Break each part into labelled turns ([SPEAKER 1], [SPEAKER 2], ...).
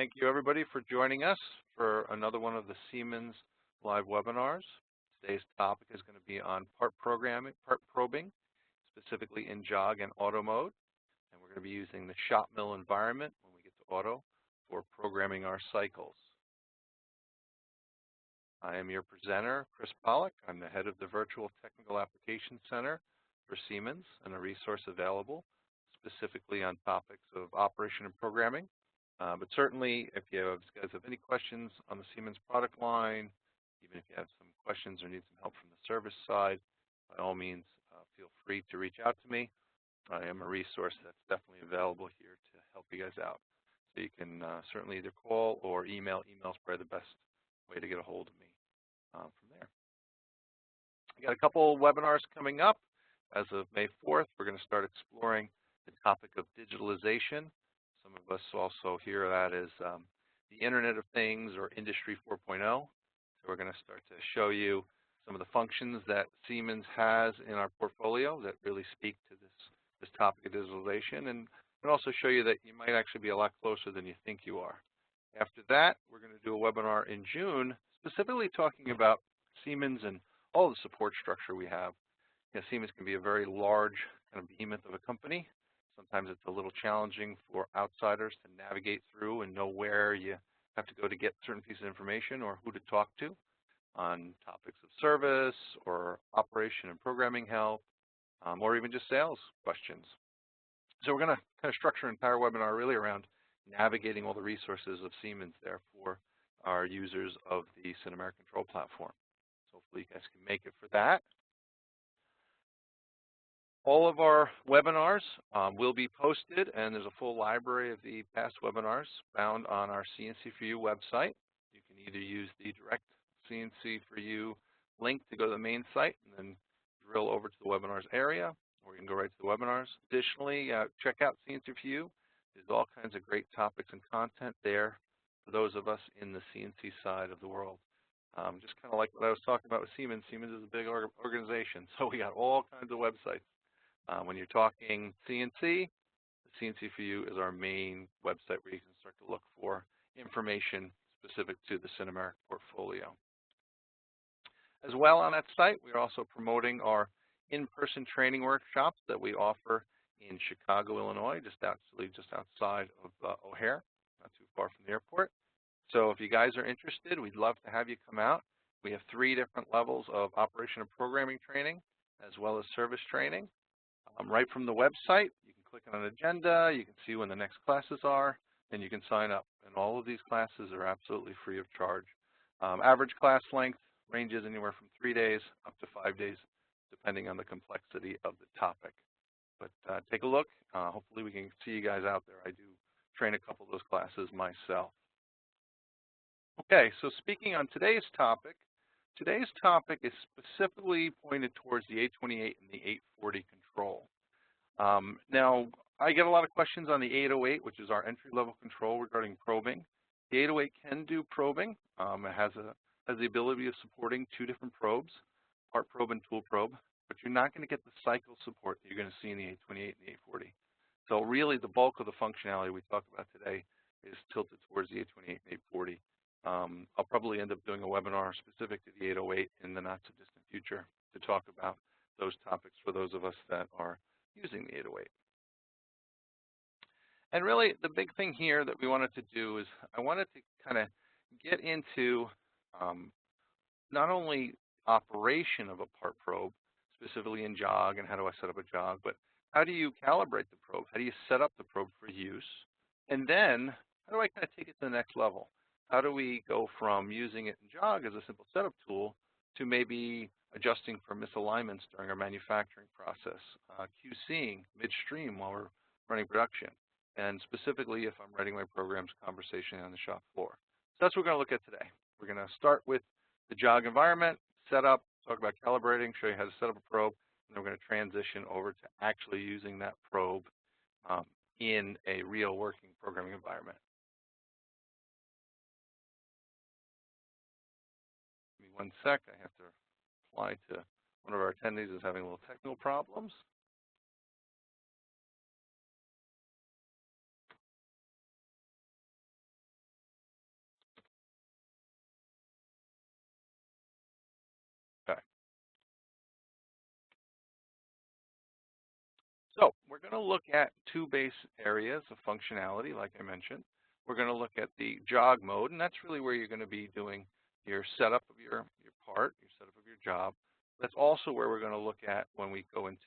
[SPEAKER 1] Thank you everybody for joining us for another one of the Siemens live webinars. Today's topic is going to be on part probing, specifically in Jog and Auto mode. And we're going to be using the ShopMill environment when we get to Auto for programming our cycles. I am your presenter, Chris Pollack. I'm the head of the Virtual Technical Application Center for Siemens and a resource available specifically on topics of operation and programming. But certainly, if you guys have any questions on the Siemens product line, even if you have some questions or need some help from the service side, by all means, feel free to reach out to me. I am a resource that's definitely available here to help you guys out. So you can certainly either call or email. Email's probably the best way to get a hold of me from there. We got a couple webinars coming up. As of May 4th, we're going to start exploring the topic of digitalization. Some of us also hear that as the Internet of Things or Industry 4.0. So we're going to start to show you some of the functions that Siemens has in our portfolio that really speak to this topic of digitalization, and also show you that you might actually be a lot closer than you think you are. After that, we're going to do a webinar in June specifically talking about Siemens and all the support structure we have. You know, Siemens can be a very large kind of behemoth of a company. Sometimes it's a little challenging for outsiders to navigate through and know where you have to go to get certain pieces of information or who to talk to on topics of service or operation and programming help, or even just sales questions. So we're going to kind of structure an entire webinar really around navigating all the resources of Siemens there for our users of the Sinumerik control platform. So hopefully you guys can make it for that. All of our webinars will be posted, and there's a full library of the past webinars found on our CNC4U website. You can either use the direct CNC4U link to go to the main site and then drill over to the webinars area, or you can go right to the webinars. Additionally, check out CNC4U. There's all kinds of great topics and content there for those of us in the CNC side of the world. Just kind of like what I was talking about with Siemens. Siemens is a big organization, so we got all kinds of websites. When you're talking CNC, the CNC4U is our main website where you can start to look for information specific to the Sinumerik portfolio. As well on that site, we're also promoting our in-person training workshops that we offer in Chicago, Illinois, just outside of O'Hare, not too far from the airport. So if you guys are interested, we'd love to have you come out. We have 3 different levels of operation and programming training, as well as service training. Right from the website, you can click on an agenda, you can see when the next classes are, and you can sign up. And all of these classes are absolutely free of charge. Average class length ranges anywhere from 3 days up to 5 days, depending on the complexity of the topic. But take a look. Hopefully we can see you guys out there. I do train a couple of those classes myself. Okay, so speaking on today's topic is specifically pointed towards the 828 and the 840 control. Now, I get a lot of questions on the 808, which is our entry-level control regarding probing. The 808 can do probing. It has the ability of supporting 2 different probes, part probe and tool probe, but you're not going to get the cycle support that you're going to see in the 828 and the 840. So really, the bulk of the functionality we talk about today is tilted towards the 828 and 840. I'll probably end up doing a webinar specific to the 808 in the not-so-distant future to talk about those topics for those of us that are using the 808. And really, the big thing here that we wanted to do is I wanted to kind of get into not only operation of a part probe, specifically in Jog and how do I set up a Jog, but how do you calibrate the probe? How do you set up the probe for use? And then how do I kind of take it to the next level? How do we go from using it in Jog as a simple setup tool to maybe adjusting for misalignments during our manufacturing process, QCing midstream while we're running production, and specifically if I'm writing my programs conversationally on the shop floor. So that's what we're going to look at today. We're going to start with the Jog environment, setup, talk about calibrating, show you how to set up a probe, and then we're going to transition over to actually using that probe in a real working programming environment. Give me 1 sec. I have to reply to one of our attendees is having a little technical problems. we're going to look at two base areas of functionality, like I mentioned. We're going to look at the jog mode, and that's really where you're going to be doing your setup of your part, your setup of your job. That's also where we're going to look at when we go into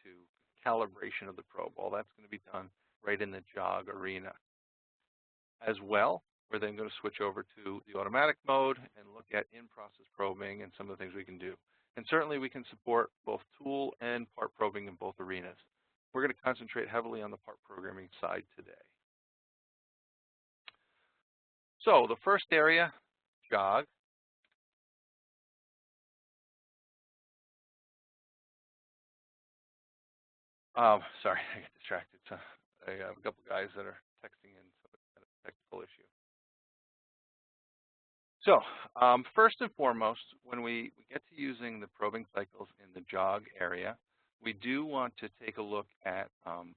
[SPEAKER 1] calibration of the probe. All that's going to be done right in the jog arena. As well, we're then going to switch over to the automatic mode and look at in-process probing and some of the things we can do. And certainly we can support both tool and part probing in both arenas. We're going to concentrate heavily on the part programming side today. So the first area, jog. Sorry, I got distracted. So I have a couple guys that are texting in, so it's a technical issue. So first and foremost, when we get to using the probing cycles in the jog area, we do want to take a look at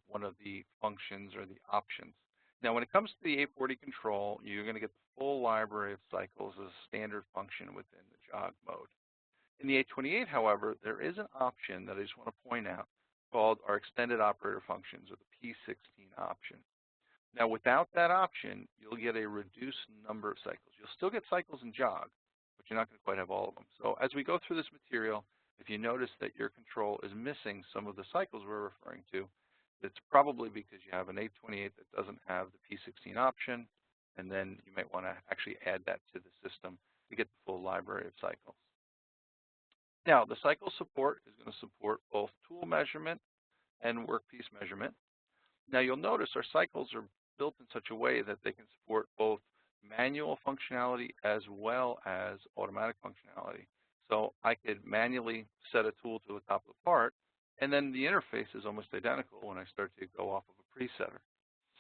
[SPEAKER 1] one of the functions or the options. Now, when it comes to the 840 control, you're going to get the full library of cycles as a standard function within the jog mode. In the 828, however, there is an option that I just want to point out called our extended operator functions, or the P16 option. Now, without that option, you'll get a reduced number of cycles. You'll still get cycles in jog, but you're not going to quite have all of them. So as we go through this material, if you notice that your control is missing some of the cycles we're referring to, it's probably because you have an 828 that doesn't have the P16 option, and then you might want to actually add that to the system to get the full library of cycles. Now, the cycle support is going to support both tool measurement and workpiece measurement. Now, you'll notice our cycles are built in such a way that they can support both manual functionality as well as automatic functionality. So I could manually set a tool to the top of the part, and then the interface is almost identical when I start to go off of a presetter.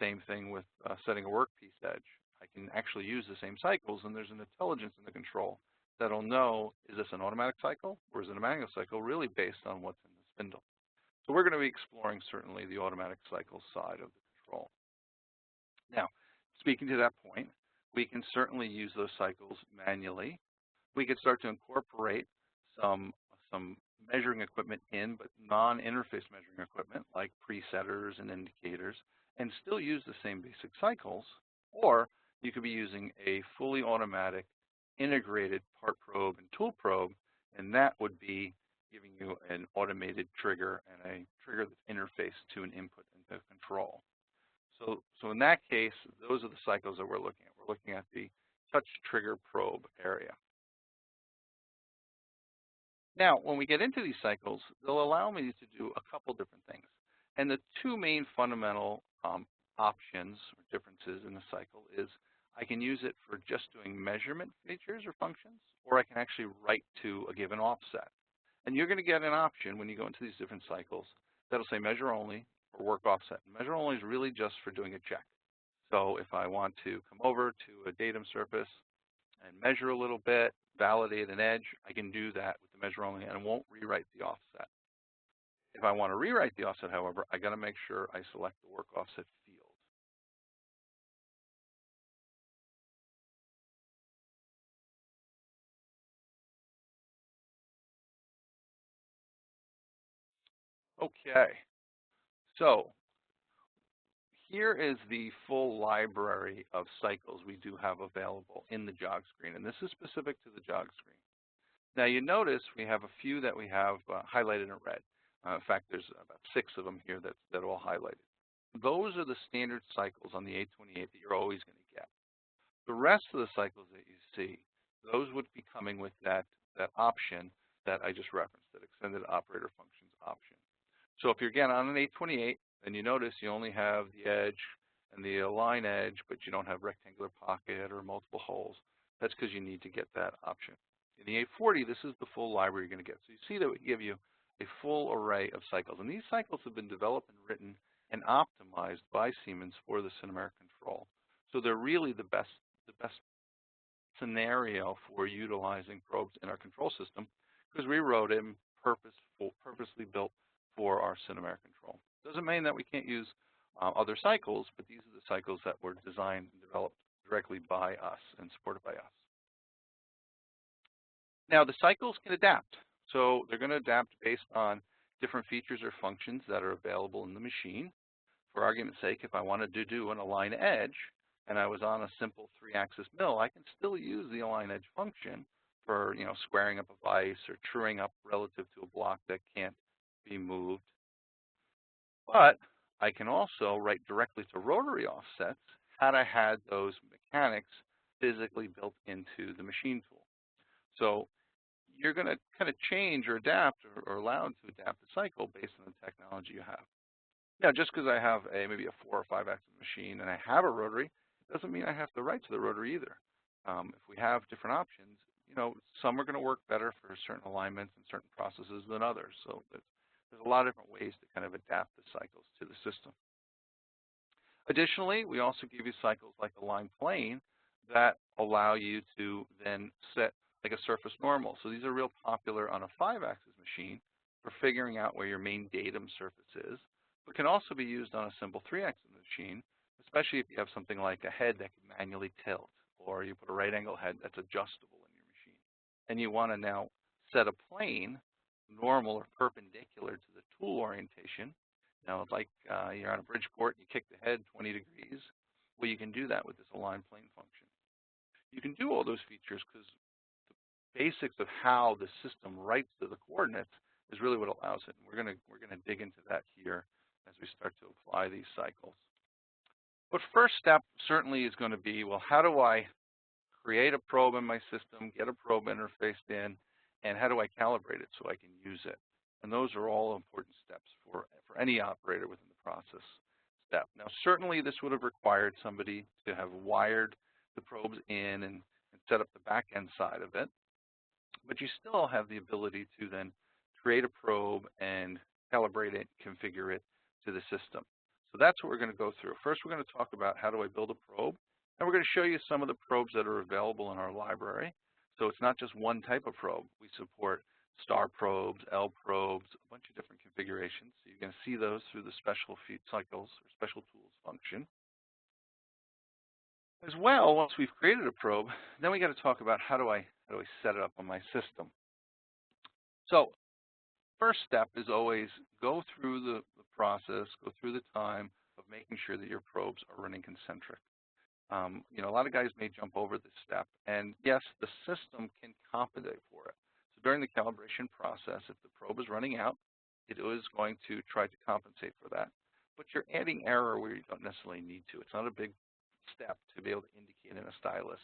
[SPEAKER 1] Same thing with setting a workpiece edge. I can actually use the same cycles, and there's an intelligence in the control that'll know, is this an automatic cycle or is it a manual cycle, really based on what's in the spindle. So we're going to be exploring certainly the automatic cycle side of the control. Now, speaking to that point, we can certainly use those cycles manually. We could start to incorporate some measuring equipment in, but non-interface measuring equipment like presetters and indicators, and still use the same basic cycles. Or you could be using a fully automatic integrated part probe and tool probe, and that would be giving you an automated trigger and a trigger that's interfaced to an input into control. So in that case, those are the cycles that we're looking at. We're looking at the touch trigger probe area. Now, when we get into these cycles, they'll allow me to do a couple different things. And the two main fundamental options or differences in the cycle is I can use it for just doing measurement features or functions, or I can actually write to a given offset. And you're going to get an option when you go into these different cycles that'll say measure only or work offset. And measure only is really just for doing a check. So if I want to come over to a datum surface and measure a little bit, validate an edge, I can do that with the measure only and it won't rewrite the offset. If I want to rewrite the offset, however, I got to make sure I select the work offset field. Okay, so here is the full library of cycles we do have available in the jog screen, and this is specific to the jog screen. Now you notice we have a few that we have highlighted in red. In fact, there's about 6 of them here that are all highlighted. Those are the standard cycles on the 828 that you're always going to get. The rest of the cycles that you see, those would be coming with that option that I just referenced, that extended operator functions option. So if you're again on an 828, then you notice you only have the edge and the align edge, but you don't have rectangular pocket or multiple holes. That's because you need to get that option. In the 840, this is the full library you're going to get. So you see that we give you a full array of cycles. And these cycles have been developed and written and optimized by Siemens for the Sinumerik control. So they're really the best scenario for utilizing probes in our control system because we wrote them purposely built for our Sinumerik control. Doesn't mean that we can't use other cycles, but these are the cycles that were designed and developed directly by us and supported by us. Now, the cycles can adapt. So they're going to adapt based on different features or functions that are available in the machine. for argument's sake, if I wanted to do an align edge and I was on a simple 3-axis mill, I can still use the align edge function for, squaring up a vise or truing up relative to a block that can't be moved. But I can also write directly to rotary offsets had I had those mechanics physically built into the machine tool. So you're going to kind of change or adapt or allowed to adapt the cycle based on the technology you have. Now, just because I have maybe a 4 or 5-axis machine and I have a rotary, doesn't mean I have to write to the rotary either. If we have different options, some are going to work better for certain alignments and certain processes than others. So there's a lot of different ways to kind of adapt the cycles to the system. Additionally, we also give you cycles like align plane that allow you to then set like a surface normal. So these are real popular on a 5-axis machine for figuring out where your main datum surface is, but can also be used on a simple 3-axis machine, especially if you have something like a head that can manually tilt, or you put a right angle head that's adjustable in your machine. And you want to now set a plane, normal or perpendicular to the tool orientation. Now, like you're on a Bridgeport, you kick the head 20 degrees. Well, you can do that with this align plane function. You can do all those features because the basics of how the system writes to the coordinates is really what allows it. And we're gonna dig into that here as we start to apply these cycles. But first step certainly is going to be, well, how do I create a probe in my system, get a probe interfaced in, and how do I calibrate it so I can use it? And those are all important steps for any operator within the process step. Now, certainly this would have required somebody to have wired the probes in and set up the back end side of it. But you still have the ability to then create a probe and calibrate it, configure it to the system. So that's what we're going to go through. First, we're going to talk about how do I build a probe. And we're going to show you some of the probes that are available in our library. So it's not just one type of probe. We support star probes, L probes, a bunch of different configurations. So you're going to see those through the special cycles or special tools function. As well, once we've created a probe, then we got to talk about how do I set it up on my system. So first step is always go through the process, go through the time of making sure that your probes are running concentric. A lot of guys may jump over this step, and yes, the system can compensate for it. So during the calibration process, if the probe is running out, it is going to try to compensate for that. But you're adding error where you don't necessarily need to. It's not a big step to be able to indicate in a stylus.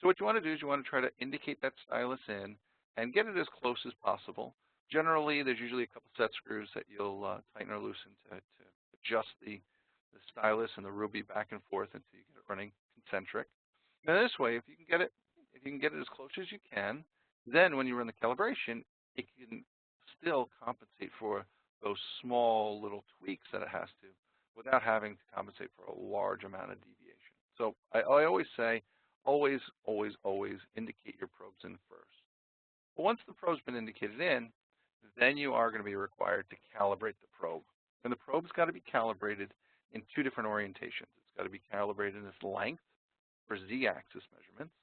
[SPEAKER 1] So what you want to do is you want to try to indicate that stylus in and get it as close as possible. Generally, there's usually a couple set screws that you'll tighten or loosen to adjust the stylus and the ruby back and forth until you get it running concentric. Now this way, if you can get it as close as you can, then when you run the calibration, it can still compensate for those small little tweaks that it has to without having to compensate for a large amount of deviation. So I always say, always indicate your probes in first. But once the probe's been indicated in, then you are going to be required to calibrate the probe. And the probe's got to be calibrated in 2 different orientations. It's got to be calibrated in its length for z-axis measurements,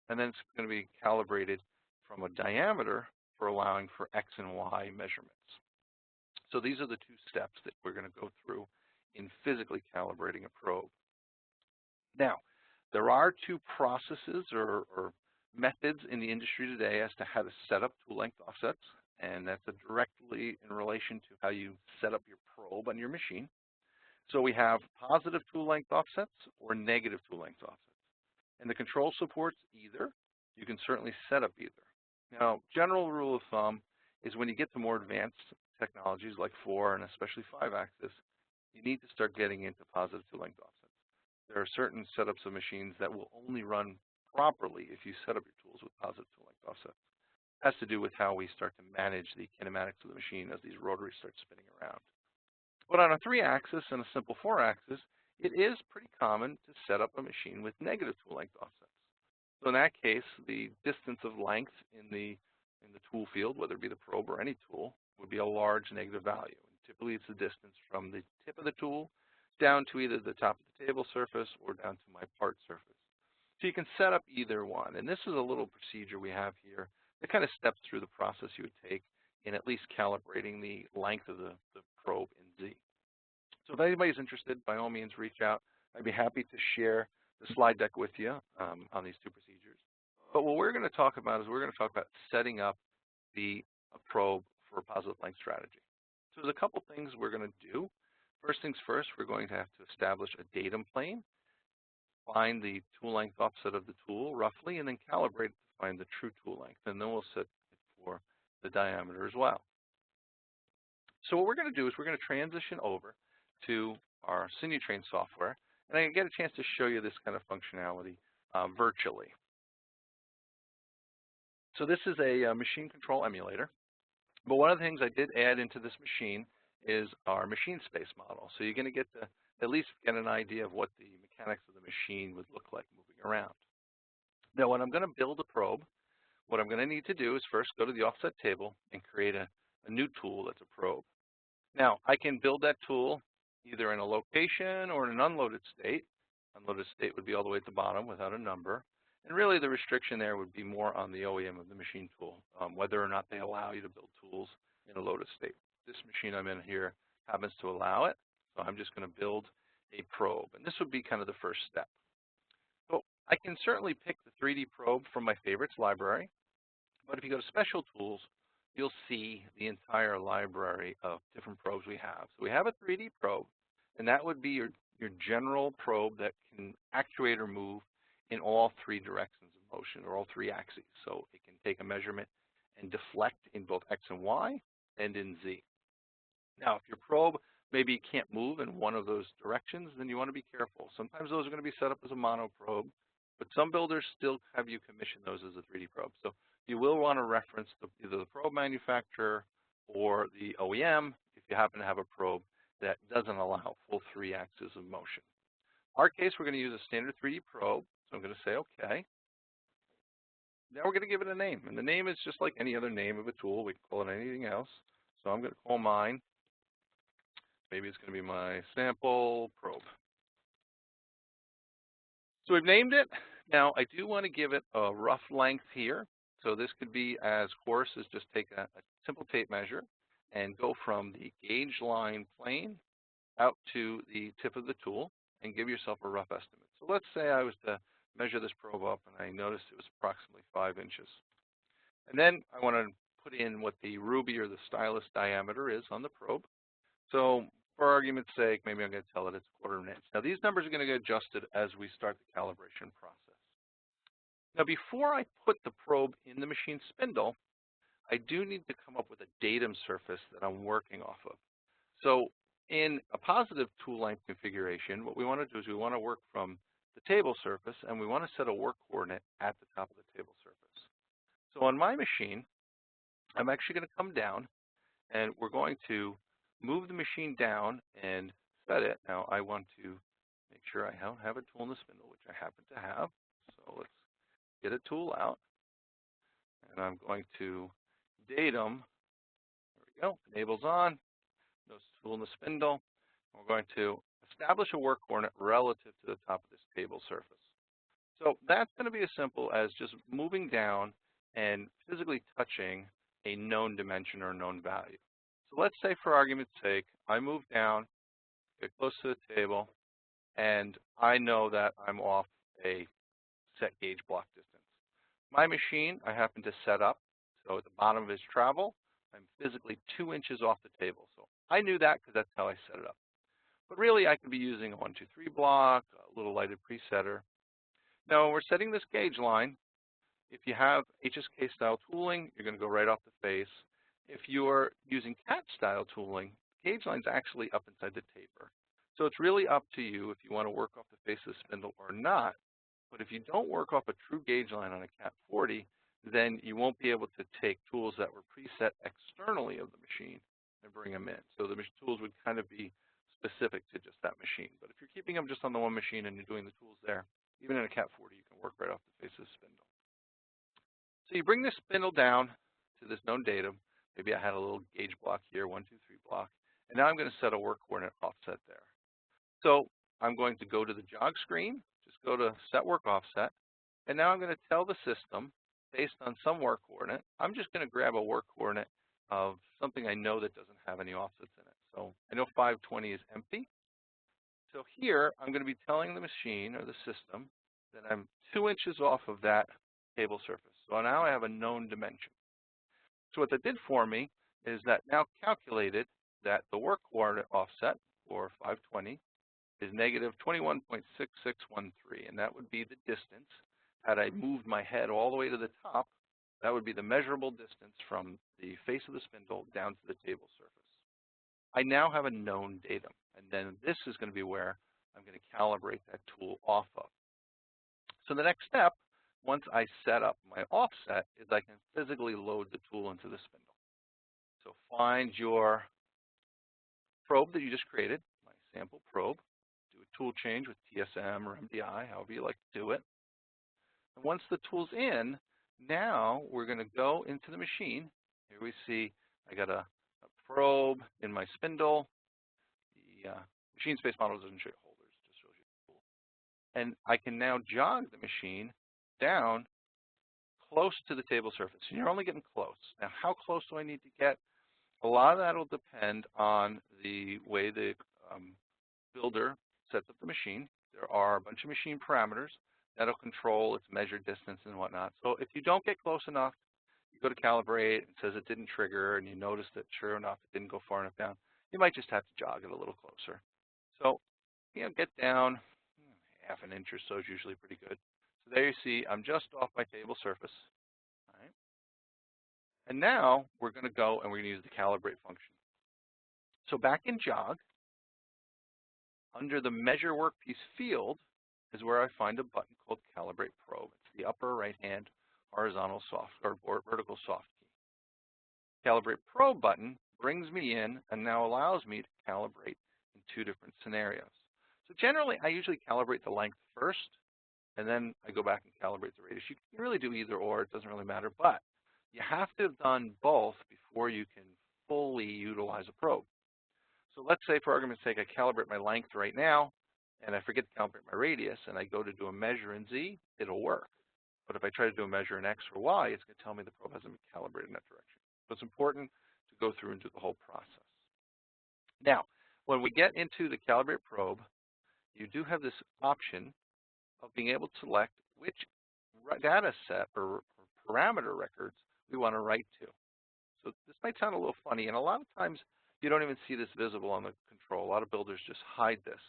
[SPEAKER 1] and then it's going to be calibrated from a diameter for allowing for x and y measurements. So these are the 2 steps that we're going to go through in physically calibrating a probe. Now, there are 2 processes or methods in the industry today as to how to set up tool length offsets, and that's directly in relation to how you set up your probe on your machine. So we have positive tool length offsets or negative tool length offsets. And the control supports either. You can certainly set up either. Now, general rule of thumb is when you get to more advanced technologies like 4 and especially 5-axis, you need to start getting into positive tool length offsets. There are certain setups of machines that will only run properly if you set up your tools with positive tool length offsets. It has to do with how we start to manage the kinematics of the machine as these rotaries start spinning around. But on a 3-axis and a simple 4-axis, it is pretty common to set up a machine with negative tool length offsets. So in that case, the distance of length in the tool field, whether it be the probe or any tool, would be a large negative value. And typically, it's the distance from the tip of the tool down to either the top of the table surface or down to my part surface. So you can set up either one. And this is a little procedure we have here that kind of steps through the process you would take in at least calibrating the length of the probe in Z. So if anybody's interested, by all means, reach out. I'd be happy to share the slide deck with you on these two procedures. But what we're going to talk about is we're going to talk about setting up the probe for a positive length strategy. So there's a couple things we're going to do. First things first, we're going to have to establish a datum plane, find the tool length offset of the tool roughly, and then calibrate to find the true tool length. And then we'll set it for the diameter as well. So what we're going to do is we're going to transition over to our Sinutrain software, and I get a chance to show you this kind of functionality virtually. So this is a machine control emulator, but one of the things I did add into this machine is our machine space model. So you're going to get to at least get an idea of what the mechanics of the machine would look like moving around. Now when I'm going to build a probe, what I'm going to need to do is first go to the offset table and create a new tool that's a probe. Now I can build that tool either in a location or in an unloaded state. Unloaded state would be all the way at the bottom without a number. And really the restriction there would be more on the OEM of the machine tool, whether or not they allow you to build tools in a loaded state. This machine I'm in here happens to allow it, so I'm just going to build a probe. And this would be kind of the first step. So I can certainly pick the 3D probe from my favorites library, but if you go to special tools, you'll see the entire library of different probes we have. So we have a 3D probe, and that would be your general probe that can actuate or move in all three directions of motion, or all three axes. So it can take a measurement and deflect in both X and Y and in Z. Now, if your probe maybe can't move in one of those directions, then you want to be careful. Sometimes those are going to be set up as a mono probe, but some builders still have you commission those as a 3D probe. So you will want to reference either the probe manufacturer or the OEM if you happen to have a probe that doesn't allow full three axes of motion. In our case, we're going to use a standard 3D probe. So I'm going to say OK. Now we're going to give it a name. And the name is just like any other name of a tool. We can call it anything else. So I'm going to call mine, maybe it's going to be my sample probe. So we've named it. Now I do want to give it a rough length here. So this could be as coarse as just take a simple tape measure and go from the gauge line plane out to the tip of the tool and give yourself a rough estimate. So let's say I was to measure this probe up and I noticed it was approximately 5 inches. And then I want to put in what the ruby or the stylus diameter is on the probe. So for argument's sake, maybe I'm going to tell it it's 1/4 inch. Now these numbers are going to get adjusted as we start the calibration process. Now before I put the probe in the machine spindle, I do need to come up with a datum surface that I'm working off of. So in a positive tool length configuration, what we want to do is we want to work from the table surface, and we want to set a work coordinate at the top of the table surface. So on my machine, I'm actually going to come down, and we're going to move the machine down and set it. Now I want to make sure I don't have a tool in the spindle, which I happen to have. So let's get a tool out, and I'm going to datum. There we go. Enables on. No tool in the spindle. We're going to establish a work coordinate relative to the top of this table surface. So that's going to be as simple as just moving down and physically touching a known dimension or a known value. So let's say for argument's sake, I move down, get close to the table, and I know that I'm off a set gauge block distance. My machine, I happen to set up, so at the bottom of its travel, I'm physically 2 inches off the table. So I knew that because that's how I set it up. But really, I could be using a 1, 2, 3 block, a little lighted presetter. Now, when we're setting this gauge line, if you have HSK style tooling, you're going to go right off the face. If you're using CAT style tooling, the gauge line's actually up inside the taper. So it's really up to you if you want to work off the face of the spindle or not. But if you don't work off a true gauge line on a CAT 40, then you won't be able to take tools that were preset externally of the machine and bring them in. So the tools would kind of be specific to just that machine. But if you're keeping them just on the one machine and you're doing the tools there, even in a CAT 40, you can work right off the face of the spindle. So you bring this spindle down to this known datum. Maybe I had a little gauge block here, 1, 2, 3 block. And now I'm going to set a work coordinate offset there. So I'm going to go to the jog screen, just go to set work offset. And now I'm going to tell the system, based on some work coordinate, I'm just going to grab a work coordinate of something I know that doesn't have any offsets in it. So I know 520 is empty. So here, I'm going to be telling the machine or the system that I'm 2 inches off of that table surface. So now I have a known dimension. So what that did for me is that now calculated that the work coordinate offset for 520 is negative 21.6613, and that would be the distance. Had I moved my head all the way to the top, that would be the measurable distance from the face of the spindle down to the table surface. I now have a known datum, and then this is going to be where I'm going to calibrate that tool off of. So the next step, once I set up my offset, is I can physically load the tool into the spindle. So find your probe that you just created, my sample probe, do a tool change with TSM or MDI, however you like to do it. And once the tool's in, now we're going to go into the machine. Here we see I got a probe in my spindle. The machine space model doesn't show you holders, just shows you the tool. And I can now jog the machine down close to the table surface. And you're only getting close. Now, how close do I need to get? A lot of that will depend on the way the builder sets up the machine. There are a bunch of machine parameters that'll control its measured distance and whatnot. So if you don't get close enough, you go to Calibrate, it says it didn't trigger, and you notice that sure enough, it didn't go far enough down. You might just have to jog it a little closer. So, get down half an inch or so is usually pretty good. So there you see, I'm just off my table surface. All right. And now we're going to go and we're going to use the Calibrate function. So back in Jog, under the Measure Workpiece field is where I find a button called Calibrate Probe. It's the upper right-hand horizontal soft or vertical soft key. Calibrate Probe button brings me in and now allows me to calibrate in 2 different scenarios. So generally, I usually calibrate the length first, and then I go back and calibrate the radius. You can really do either or, it doesn't really matter, but you have to have done both before you can fully utilize a probe. So let's say, for argument's sake, I calibrate my length right now, and I forget to calibrate my radius, and I go to do a measure in Z, it'll work. But if I try to do a measure in X or Y, it's going to tell me the probe hasn't been calibrated in that direction. So it's important to go through and do the whole process. Now, when we get into the Calibrate Probe, you do have this option of being able to select which data set or parameter records we want to write to. So this might sound a little funny, and a lot of times you don't even see this visible on the control. A lot of builders just hide this.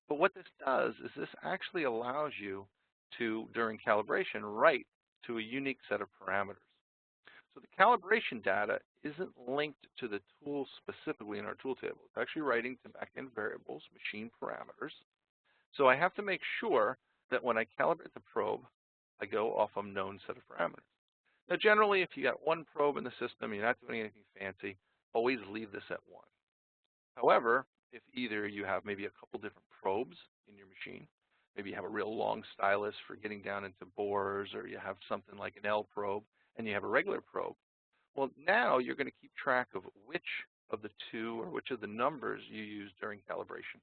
[SPEAKER 1] But what this does is this actually allows you to, during calibration, write to a unique set of parameters. So the calibration data isn't linked to the tool specifically in our tool table. It's actually writing to backend variables, machine parameters. So I have to make sure that when I calibrate the probe, I go off a known set of parameters. Now, generally, if you got one probe in the system, you're not doing anything fancy, always leave this at 1. However, if either you have maybe a couple different probes in your machine, maybe you have a real long stylus for getting down into bores, or you have something like an L probe, and you have a regular probe, well, now you're going to keep track of which of the 2 or which of the numbers you use during calibration.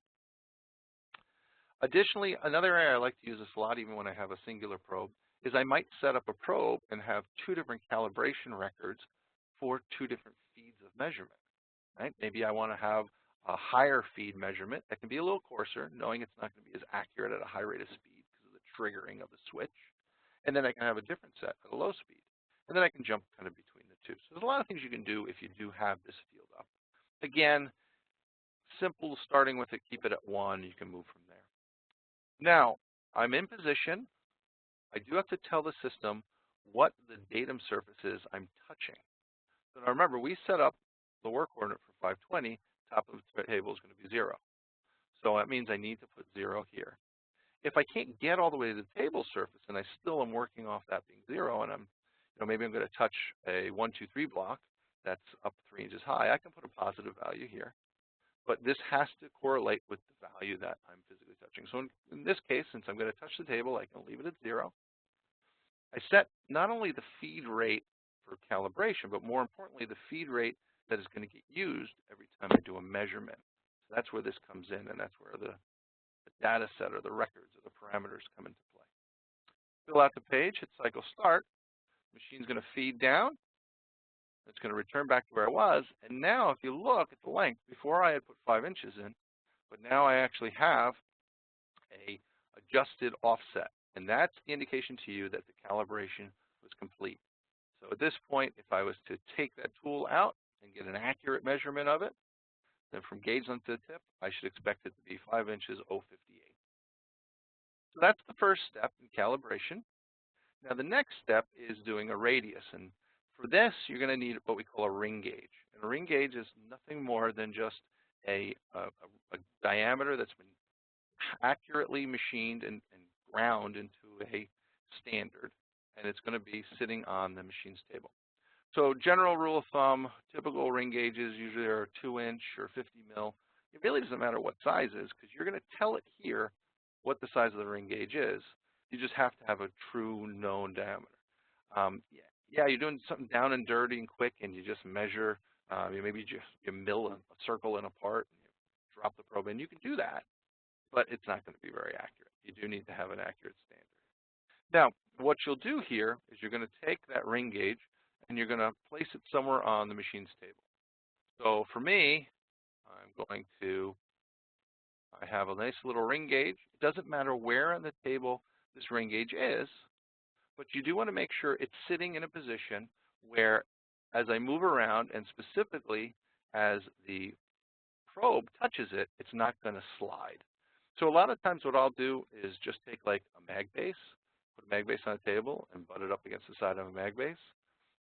[SPEAKER 1] Additionally, another area I like to use this a lot, even when I have a singular probe, is I might set up a probe and have 2 different calibration records for 2 different feeds of measurement. Right? Maybe I want to have a higher feed measurement that can be a little coarser, knowing it's not going to be as accurate at a high rate of speed because of the triggering of the switch. And then I can have a different set at a low speed. And then I can jump kind of between the 2. So there's a lot of things you can do if you do have this field up. Again, simple starting with it, keep it at 1, you can move from there. Now, I'm in position. I do have to tell the system what the datum surface is I'm touching. So now remember, we set up the work coordinate for 520, top of the table is going to be 0. So that means I need to put 0 here. If I can't get all the way to the table surface and I still am working off that being 0, and maybe I'm going to touch a 1, 2, 3 block that's up 3 inches high, I can put a positive value here. But this has to correlate with the value that I'm physically touching. So in this case, since I'm going to touch the table, I can leave it at 0. I set not only the feed rate for calibration, but more importantly, the feed rate that is going to get used every time I do a measurement. So that's where this comes in, and that's where the data set or the records or the parameters come into play. Fill out the page, hit cycle start. Machine's going to feed down. It's going to return back to where it was. And now if you look at the length, before I had put 5 inches in, but now I actually have a adjusted offset, and that's the indication to you that the calibration was complete. So at this point, if I was to take that tool out and get an accurate measurement of it, then from gauge length to tip, I should expect it to be 5 inches 0.58. So that's the first step in calibration. Now the next step is doing a radius, and for this you're going to need what we call a ring gauge. And a ring gauge is nothing more than just a diameter that's been accurately machined and ground into a standard, and it's going to be sitting on the machine's table. So general rule of thumb, typical ring gauges usually are 2-inch or 50 mil. It really doesn't matter what size is, because you're going to tell it here what the size of the ring gauge is. You just have to have a true known diameter. Yeah, you're doing something down and dirty and quick, and you just measure. Maybe you mill a circle in a part, and you drop the probe in. You can do that, but it's not going to be very accurate. You do need to have an accurate standard. Now, what you'll do here is you're going to take that ring gauge and you're going to place it somewhere on the machine's table. So for me, I have a nice little ring gauge. It doesn't matter where on the table this ring gauge is, but you do want to make sure it's sitting in a position where, as I move around, and specifically as the probe touches it, it's not going to slide. So a lot of times what I'll do is just take like a mag base, put a mag base on a table and butt it up against the side of a mag base.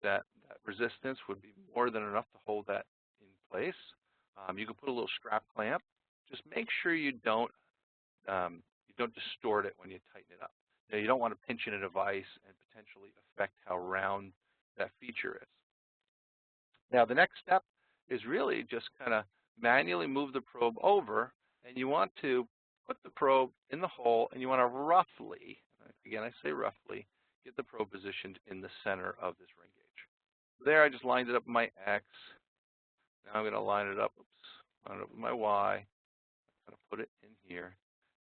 [SPEAKER 1] That resistance would be more than enough to hold that in place. You can put a little strap clamp. Just make sure you don't distort it when you tighten it up. You don't want to pinch in a device and potentially affect how round that feature is. Now the next step is really just kind of manually move the probe over, and you want to put the probe in the hole, and you want to roughly, again I say roughly, get the probe positioned in the center of this ring gauge. There I just lined it up with my X. Now I'm going to line it up with my Y. I'm going to put it in here,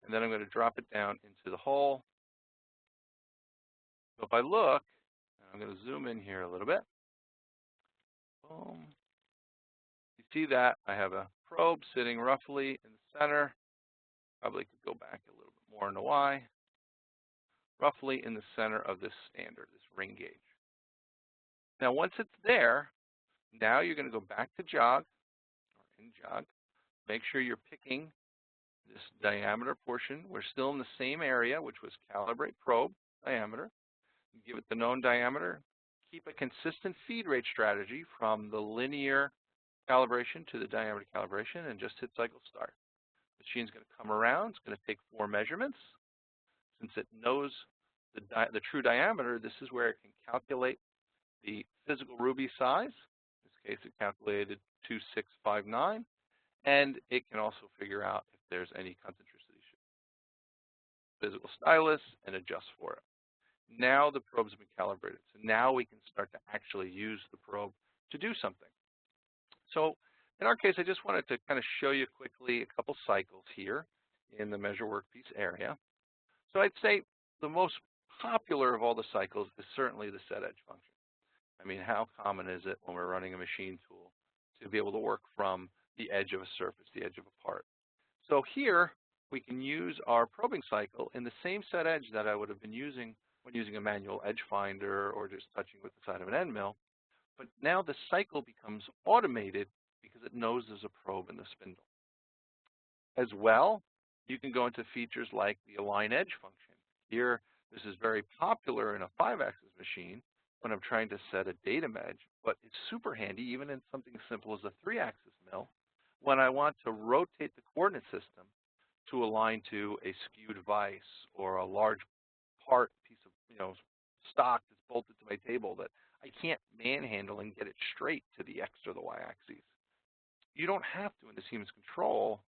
[SPEAKER 1] and then I'm going to drop it down into the hole. So if I look, I'm going to zoom in here a little bit. Boom. You see that I have a probe sitting roughly in the center. Probably could go back a little bit more in the Y. Roughly in the center of this standard, this ring gauge. Now once it's there, now you're going to go back to Jog, or in Jog. Make sure you're picking this diameter portion. We're still in the same area, which was Calibrate Probe diameter. Give it the known diameter. Keep a consistent feed rate strategy from the linear calibration to the diameter calibration, and just hit cycle start. The machine's going to come around. It's going to take 4 measurements. Since it knows the true diameter, this is where it can calculate the physical ruby size. In this case, it calculated 2659, and it can also figure out if there's any concentricity physical stylus and adjust for it. Now the probe's been calibrated, so now we can start to actually use the probe to do something. So in our case, I just wanted to kind of show you quickly a couple cycles here in the measure workpiece area. So I'd say the most popular of all the cycles is certainly the set edge function. I mean, how common is it when we're running a machine tool to be able to work from the edge of a surface, the edge of a part? So here we can use our probing cycle in the same set edge that I would have been using when using a manual edge finder or just touching with the side of an end mill. But now the cycle becomes automated because it knows there's a probe in the spindle. As well, you can go into features like the align edge function. Here, this is very popular in a 5-axis machine when I'm trying to set a datum edge, but it's super handy even in something as simple as a 3-axis mill when I want to rotate the coordinate system to align to a skewed vise or a large part piece of stock that's bolted to my table that I can't manhandle and get it straight to the X or the Y axes. You don't have to, in the Siemens control,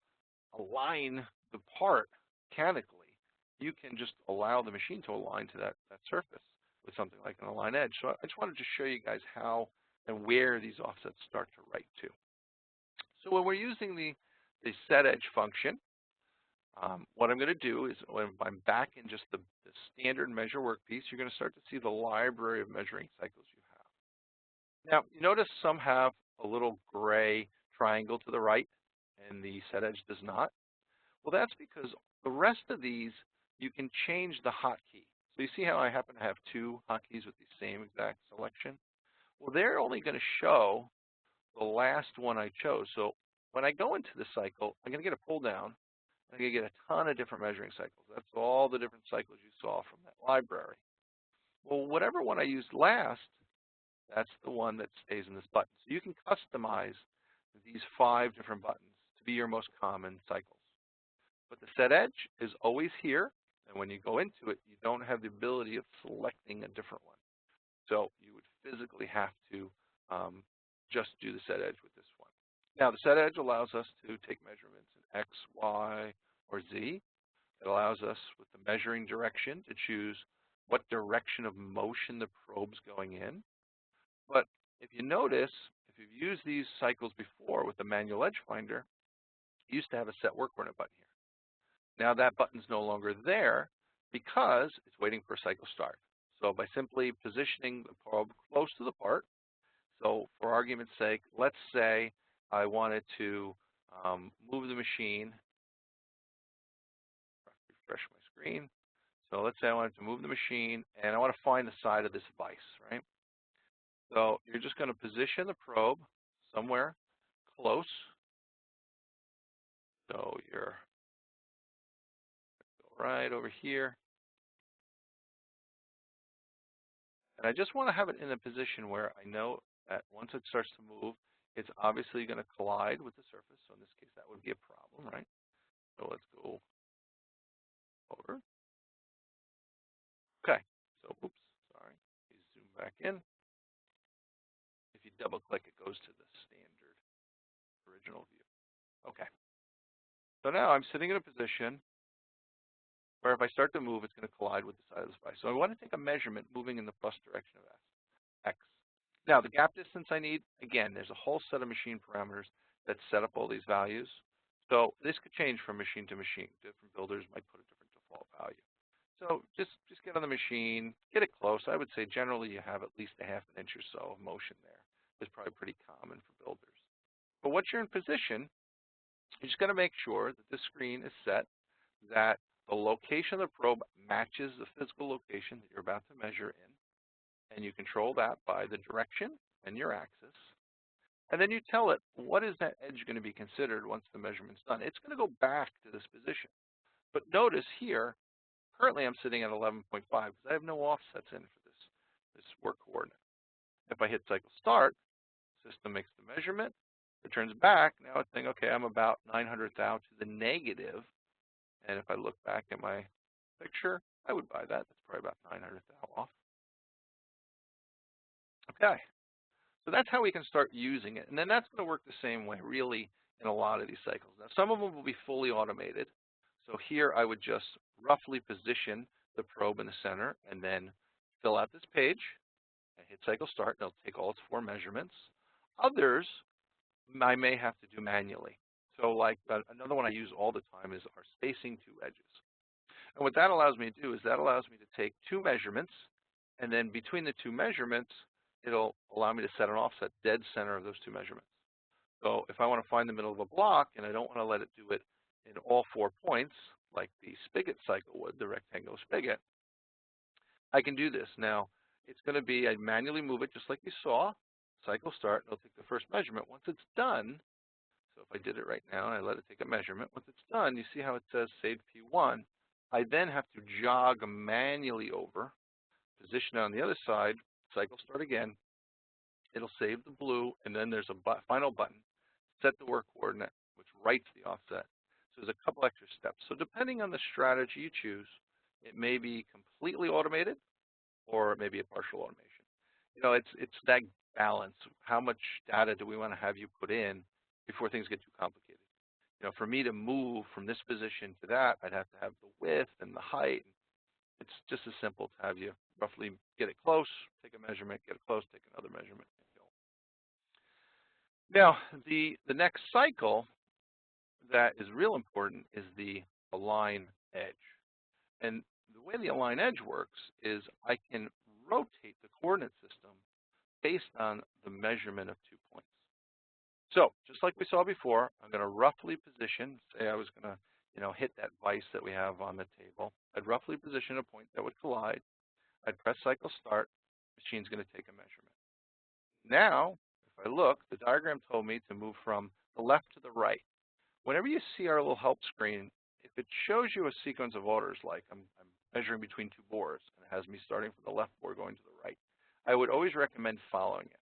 [SPEAKER 1] align the part mechanically. You can just allow the machine to align to that surface with something like an align edge. So I just wanted to show you guys how and where these offsets start to write to. So when we're using the set edge function, what I'm going to do is when I'm back in just the standard measure workpiece, you're going to start to see the library of measuring cycles you have. Now, you notice some have a little gray triangle to the right, and the set edge does not. Well, that's because the rest of these, you can change the hotkey. So you see how I happen to have two hotkeys with the same exact selection? Well, they're only going to show the last one I chose. So when I go into the cycle, I'm going to get a pull down. I'm going to get a ton of different measuring cycles. That's all the different cycles you saw from that library. Well, whatever one I used last, that's the one that stays in this button. So you can customize these 5 different buttons to be your most common cycles. But the set edge is always here, and when you go into it, you don't have the ability of selecting a different one. So you would physically have to just do the set edge with this one. Now, the set edge allows us to take measurements in X, Y, or Z. It allows us, with the measuring direction, to choose what direction of motion the probe's going in. But if you notice, if you've used these cycles before with the manual edge finder, you used to have a set work coordinate button here. Now that button's no longer there because it's waiting for a cycle start. So by simply positioning the probe close to the part, so for argument's sake, let's say I wanted to move the machine, refresh my screen. So let's say I wanted to move the machine and I want to find the side of this vise, right? So you're just going to position the probe somewhere close. So you're right over here. And I just want to have it in a position where I know that once it starts to move, it's obviously going to collide with the surface. So in this case, that would be a problem, right? So let's go over. Okay. So, oops, sorry. You zoom back in. If you double click, it goes to the standard original view. Okay. So now I'm sitting in a position where if I start to move, it's going to collide with the side of the device. So I want to take a measurement moving in the plus direction of X. Now, the gap distance I need, again, there's a whole set of machine parameters that set up all these values. So this could change from machine to machine. Different builders might put a different default value. So just get on the machine, get it close. I would say generally you have at least a ½ inch or so of motion there. It's probably pretty common for builders. But once you're in position, you're just going to make sure that the screen is set that the location of the probe matches the physical location that you're about to measure in. And you control that by the direction and your axis. And then you tell it, what is that edge going to be considered once the measurement's done? It's going to go back to this position. But notice here, currently I'm sitting at 11.5 because I have no offsets in for this work coordinate. If I hit cycle start, system makes the measurement, it turns back. Now it's saying, okay, I'm about 900 thou to the negative. And if I look back at my picture, I would buy that. That's probably about 900 thou off. Okay, so that's how we can start using it. And then that's going to work the same way, really, in a lot of these cycles. Now, some of them will be fully automated. So here I would just roughly position the probe in the center and then fill out this page and hit cycle start. And it'll take all its 4 measurements. Others I may have to do manually. So like another one I use all the time is our spacing 2 edges. And what that allows me to do is that allows me to take 2 measurements, and then between the 2 measurements, it'll allow me to set an offset dead center of those 2 measurements. So if I want to find the middle of a block and I don't want to let it do it in all 4 points, like the spigot cycle would, the rectangular spigot, I can do this. Now, it's going to be, I manually move it just like you saw, cycle start, and it'll take the first measurement. Once it's done, so if I did it right now and I let it take a measurement, once it's done, you see how it says save P1. I then have to jog manually over, position it on the other side, cycle start again. It'll save the blue, and then there's a final button, set the work coordinate, which writes the offset. So there's a couple extra steps. So depending on the strategy you choose, it may be completely automated, or it may be a partial automation. You know, it's that balance. How much data do we want to have you put in before things get too complicated? You know, for me to move from this position to that, I'd have to have the width and the height. It's just as simple to have you roughly get it close, take a measurement, get it close, take another measurement, and go. Now, the next cycle that is real important is the align edge. And the way the align edge works is I can rotate the coordinate system based on the measurement of 2 points. So just like we saw before, I'm going to roughly position, say I was going to hit that vise that we have on the table. I'd roughly position a point that would collide. I'd press cycle start. Machine's going to take a measurement. Now, if I look, the diagram told me to move from the left to the right. Whenever you see our little help screen, if it shows you a sequence of orders, like I'm measuring between two boards, and it has me starting from the left board going to the right, I would always recommend following it.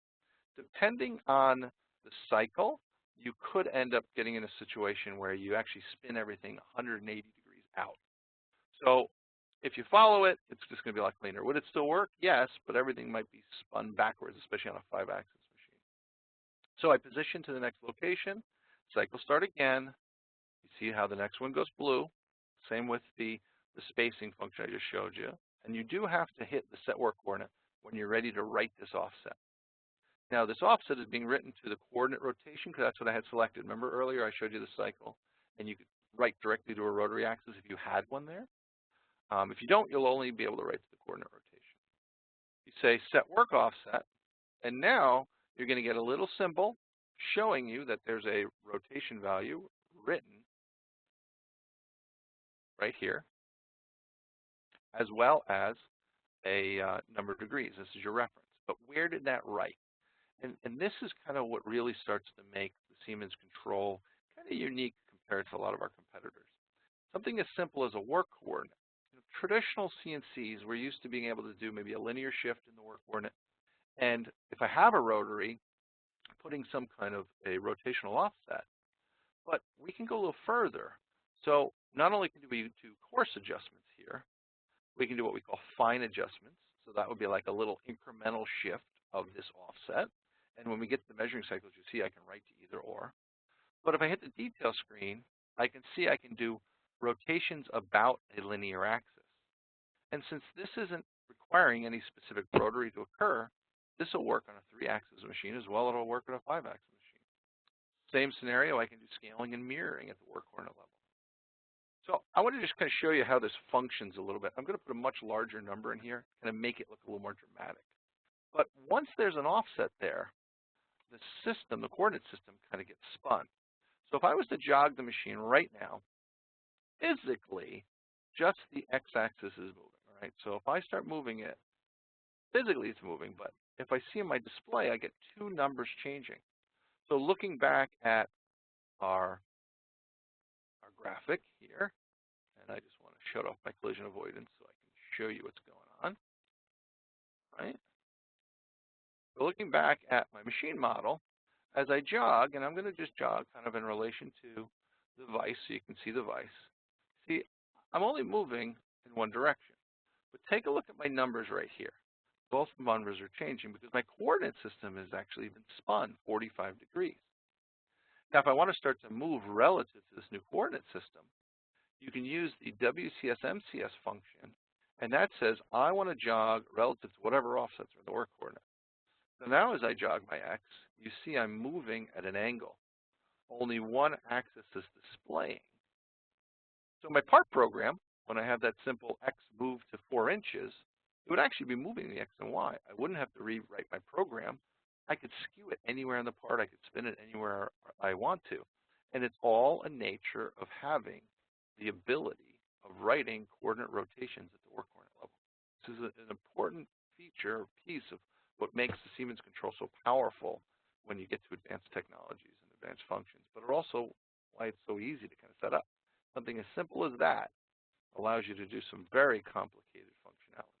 [SPEAKER 1] Depending on the cycle, you could end up getting in a situation where you actually spin everything 180 degrees out. So if you follow it, it's just going to be a lot cleaner. Would it still work? Yes, but everything might be spun backwards, especially on a 5-axis machine. So I position to the next location, cycle start again. You see how the next one goes blue. Same with the spacing function I just showed you. And you do have to hit the set work coordinate when you're ready to write this offset. Now, this offset is being written to the coordinate rotation because that's what I had selected. Remember earlier I showed you the cycle, and you could write directly to a rotary axis if you had one there. If you don't, you'll only be able to write to the coordinate rotation. You say set work offset, and now you're going to get a little symbol showing you that there's a rotation value written right here, as well as a number of degrees. This is your reference. But where did that write? And this is kind of what really starts to make the Siemens control kind of unique compared to a lot of our competitors. Something as simple as a work coordinate. Traditional CNCs, we're used to being able to do maybe a linear shift in the work coordinate. And if I have a rotary, putting some kind of a rotational offset. But we can go a little further. So not only can we do coarse adjustments here, we can do what we call fine adjustments. So that would be like a little incremental shift of this offset. And when we get to the measuring cycles, you see I can write to either or. But if I hit the detail screen, I can see I can do rotations about a linear axis. And since this isn't requiring any specific rotary to occur, this will work on a 3-axis machine as well as it'll work on a 5-axis machine. Same scenario, I can do scaling and mirroring at the work coordinate level. So I want to just kind of show you how this functions a little bit. I'm going to put a much larger number in here, kind of make it look a little more dramatic. But once there's an offset there, the system, the coordinate system, kind of gets spun. So if I was to jog the machine right now, physically, just the x-axis is moving, all right? So if I start moving it, physically it's moving, but if I see in my display, I get two numbers changing. So looking back at our graphic here, and I just want to shut off my collision avoidance so I can show you what's going on, right? So looking back at my machine model, as I jog, and I'm going to just jog kind of in relation to the vise so you can see the vise. See, I'm only moving in one direction. But take a look at my numbers right here. Both numbers are changing because my coordinate system has actually been spun 45 degrees. Now, if I want to start to move relative to this new coordinate system, you can use the WCS-MCS function, and that says I want to jog relative to whatever offsets are in the work coordinate. So now as I jog my x, you see I'm moving at an angle. Only one axis is displaying. So my part program, when I have that simple x move to 4 inches, it would actually be moving the x and y. I wouldn't have to rewrite my program. I could skew it anywhere in the part. I could spin it anywhere I want to. And it's all a nature of having the ability of writing coordinate rotations at the work coordinate level. This is an important feature or piece of what makes the Siemens control so powerful when you get to advanced technologies and advanced functions, but also why it's so easy to kind of set up. Something as simple as that allows you to do some very complicated functionality.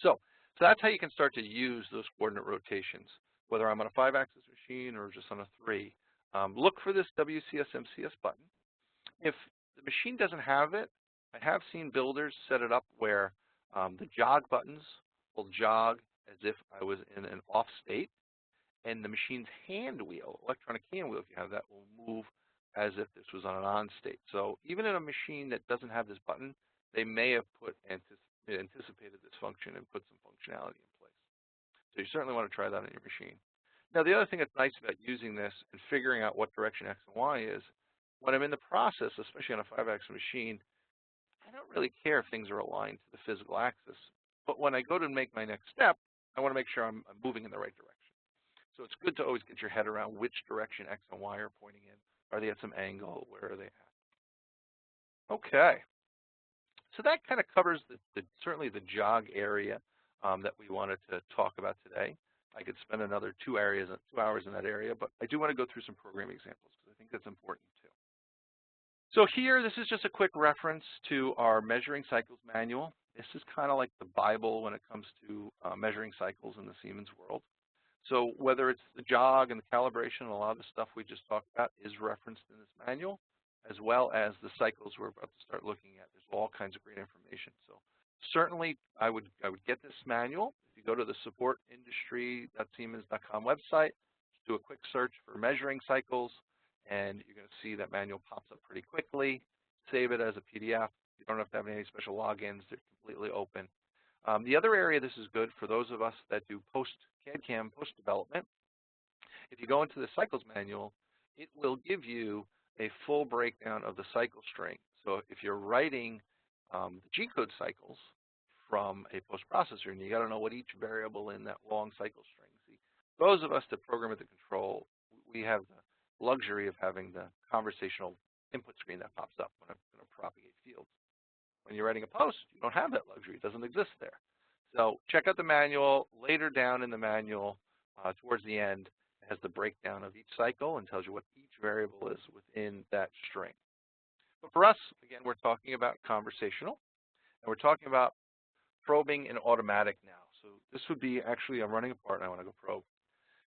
[SPEAKER 1] So that's how you can start to use those coordinate rotations, whether I'm on a 5-axis machine or just on a 3. Look for this WCS-MCS button. If the machine doesn't have it, I have seen builders set it up where the jog buttons will jog as if I was in an off state, and the machine's hand wheel, electronic hand wheel, if you have that, will move as if this was on an on state. So even in a machine that doesn't have this button, they may have anticipated this function and put some functionality in place. So you certainly want to try that on your machine. Now, the other thing that's nice about using this and figuring out what direction X and Y is, when I'm in the process, especially on a 5-axis machine, I don't really care if things are aligned to the physical axis. But when I go to make my next step, I want to make sure I'm moving in the right direction. So it's good to always get your head around which direction X and Y are pointing in. Are they at some angle? Where are they at? Okay, so that kind of covers certainly the jog area that we wanted to talk about today. I could spend another 2 hours in that area, but I do want to go through some programming examples because I think that's important too. So here, this is just a quick reference to our measuring cycles manual. This is kind of like the Bible when it comes to measuring cycles in the Siemens world. So whether it's the jog and the calibration, a lot of the stuff we just talked about is referenced in this manual, as well as the cycles we're about to start looking at. There's all kinds of great information. So certainly I would get this manual. If you go to the supportindustry.siemens.com website, just do a quick search for measuring cycles, and you're going to see that manual pops up pretty quickly. Save it as a PDF. You don't have to have any special logins. They're completely open. The other area this is good for those of us that do CAD/CAM post-development. If you go into the cycles manual, it will give you a full breakdown of the cycle string. So if you're writing the G-code cycles from a post-processor, and you got to know what each variable in that long cycle string. See, those of us that program at the control, we have the luxury of having the conversational input screen that pops up when I'm going to propagate fields. When you're writing a post, you don't have that luxury. It doesn't exist there. So check out the manual. Later down in the manual, towards the end, it has the breakdown of each cycle and tells you what each variable is within that string. But for us, again, we're talking about conversational, and we're talking about probing in automatic now. So this would be actually, I'm running a part and I want to go probe.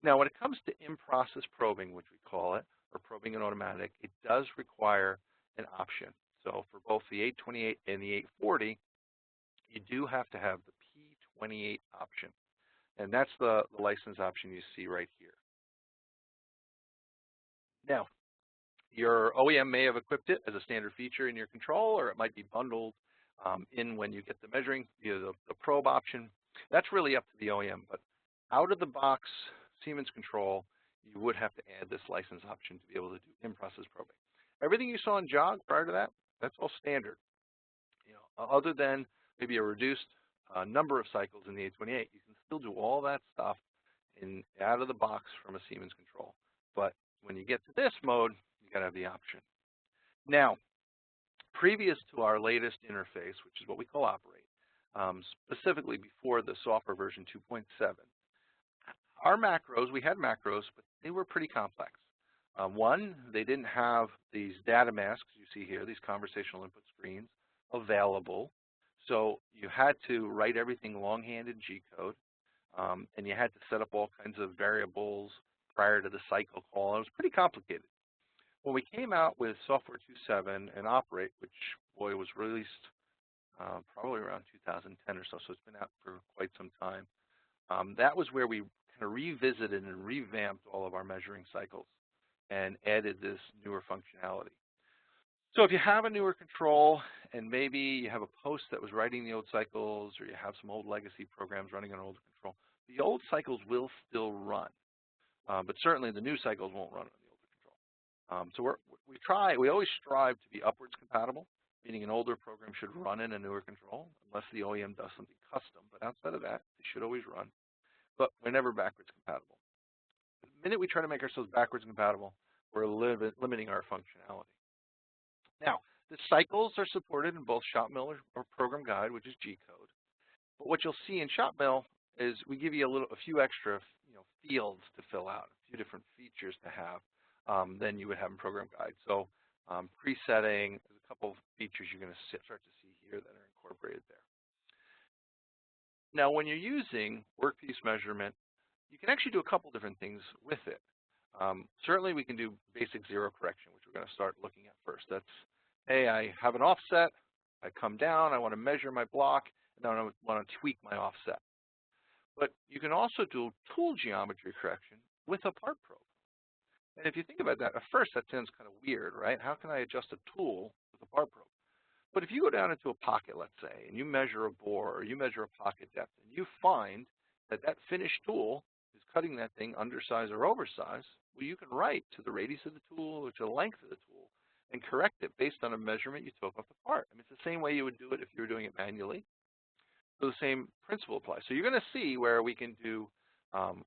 [SPEAKER 1] Now, when it comes to in-process probing, which we call it, or probing in automatic, it does require an option. So for both the 828 and the 840, you do have to have the P28 option. And that's the license option you see right here. Now, your OEM may have equipped it as a standard feature in your control, or it might be bundled in when you get the measuring, the probe option. That's really up to the OEM. But out of the box, Siemens control, you would have to add this license option to be able to do in-process probing. Everything you saw in Jog prior to that, that's all standard. Other than maybe a reduced number of cycles in the 828, you can still do all that stuff out of the box from a Siemens control. But when you get to this mode, you got to have the option. Now, previous to our latest interface, which is what we call Operate, specifically before the software version 2.7, our macros, we had macros, but they were pretty complex. One, they didn't have these data masks you see here, these conversational input screens, available. So you had to write everything longhand G-code, and you had to set up all kinds of variables prior to the cycle call. It was pretty complicated. When we came out with Software 2.7 and Operate, which, boy, was released probably around 2010 or so it's been out for quite some time, that was where we kind of revisited and revamped all of our measuring cycles and added this newer functionality. So if you have a newer control and maybe you have a post that was writing the old cycles, or you have some old legacy programs running on older control, the old cycles will still run, but certainly the new cycles won't run on the older control. So we always strive to be upwards compatible, meaning an older program should run in a newer control unless the OEM does something custom. But outside of that, they should always run. But we're never backwards compatible. The minute we try to make ourselves backwards compatible, we're limiting our functionality. Now, the cycles are supported in both ShopMill or Program Guide, which is G-code. But what you'll see in ShopMill is we give you a few extra fields to fill out, a few different features to have than you would have in Program Guide. So presetting, there's a couple of features you're going to start to see here that are incorporated there. Now, when you're using Workpiece Measurement, you can actually do a couple different things with it. Certainly, we can do basic zero correction, which we're going to start looking at first. That's, hey, I have an offset, I come down, I want to measure my block, and then I want to tweak my offset. But you can also do tool geometry correction with a part probe. And if you think about that, at first that sounds kind of weird, right? How can I adjust a tool with a part probe? But if you go down into a pocket, let's say, and you measure a bore or you measure a pocket depth, and you find that that finished tool is cutting that thing undersize or oversize, well, you can write to the radius of the tool or to the length of the tool and correct it based on a measurement you took off the part. I mean, it's the same way you would do it if you were doing it manually. So the same principle applies. So you're going to see where we can do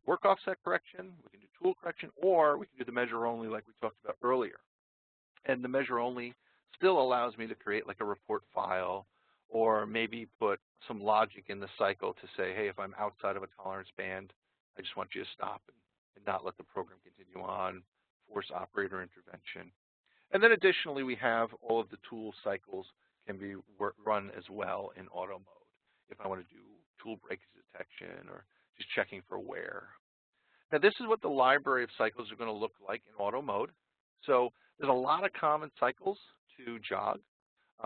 [SPEAKER 1] work offset correction, we can do tool correction, or we can do the measure only like we talked about earlier. And the measure only still allows me to create like a report file, or maybe put some logic in the cycle to say, hey, if I'm outside of a tolerance band, I just want you to stop and not let the program continue on, force operator intervention. And then additionally, we have all of the tool cycles can be run as well in auto mode if I want to do tool breakage detection or just checking for wear. Now this is what the library of cycles are going to look like in auto mode. So there's a lot of common cycles to Jog.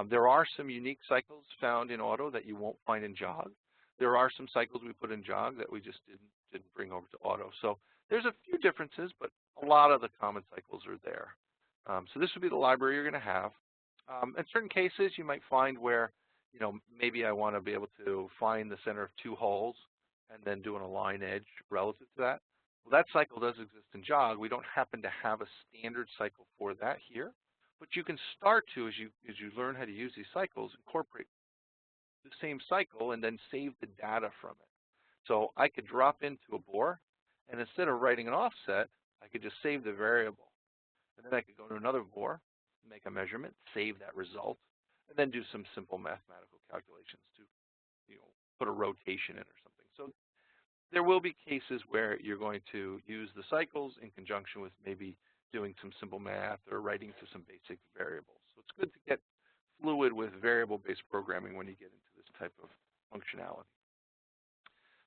[SPEAKER 1] There are some unique cycles found in auto that you won't find in Jog. There are some cycles we put in Jog that we just didn't bring over to auto. So there's a few differences, but a lot of the common cycles are there. So this would be the library you're going to have. In certain cases, you might find where, maybe I want to be able to find the center of two holes and then do an align edge relative to that. Well, that cycle does exist in Jog. We don't happen to have a standard cycle for that here. But you can start to, as you learn how to use these cycles, incorporate the same cycle and then save the data from it. So I could drop into a bore, and instead of writing an offset, I could just save the variable. And then I could go to another bore, make a measurement, save that result, and then do some simple mathematical calculations to put a rotation in or something. So there will be cases where you're going to use the cycles in conjunction with maybe doing some simple math or writing to some basic variables. So it's good to get fluid with variable-based programming when you get into this type of functionality,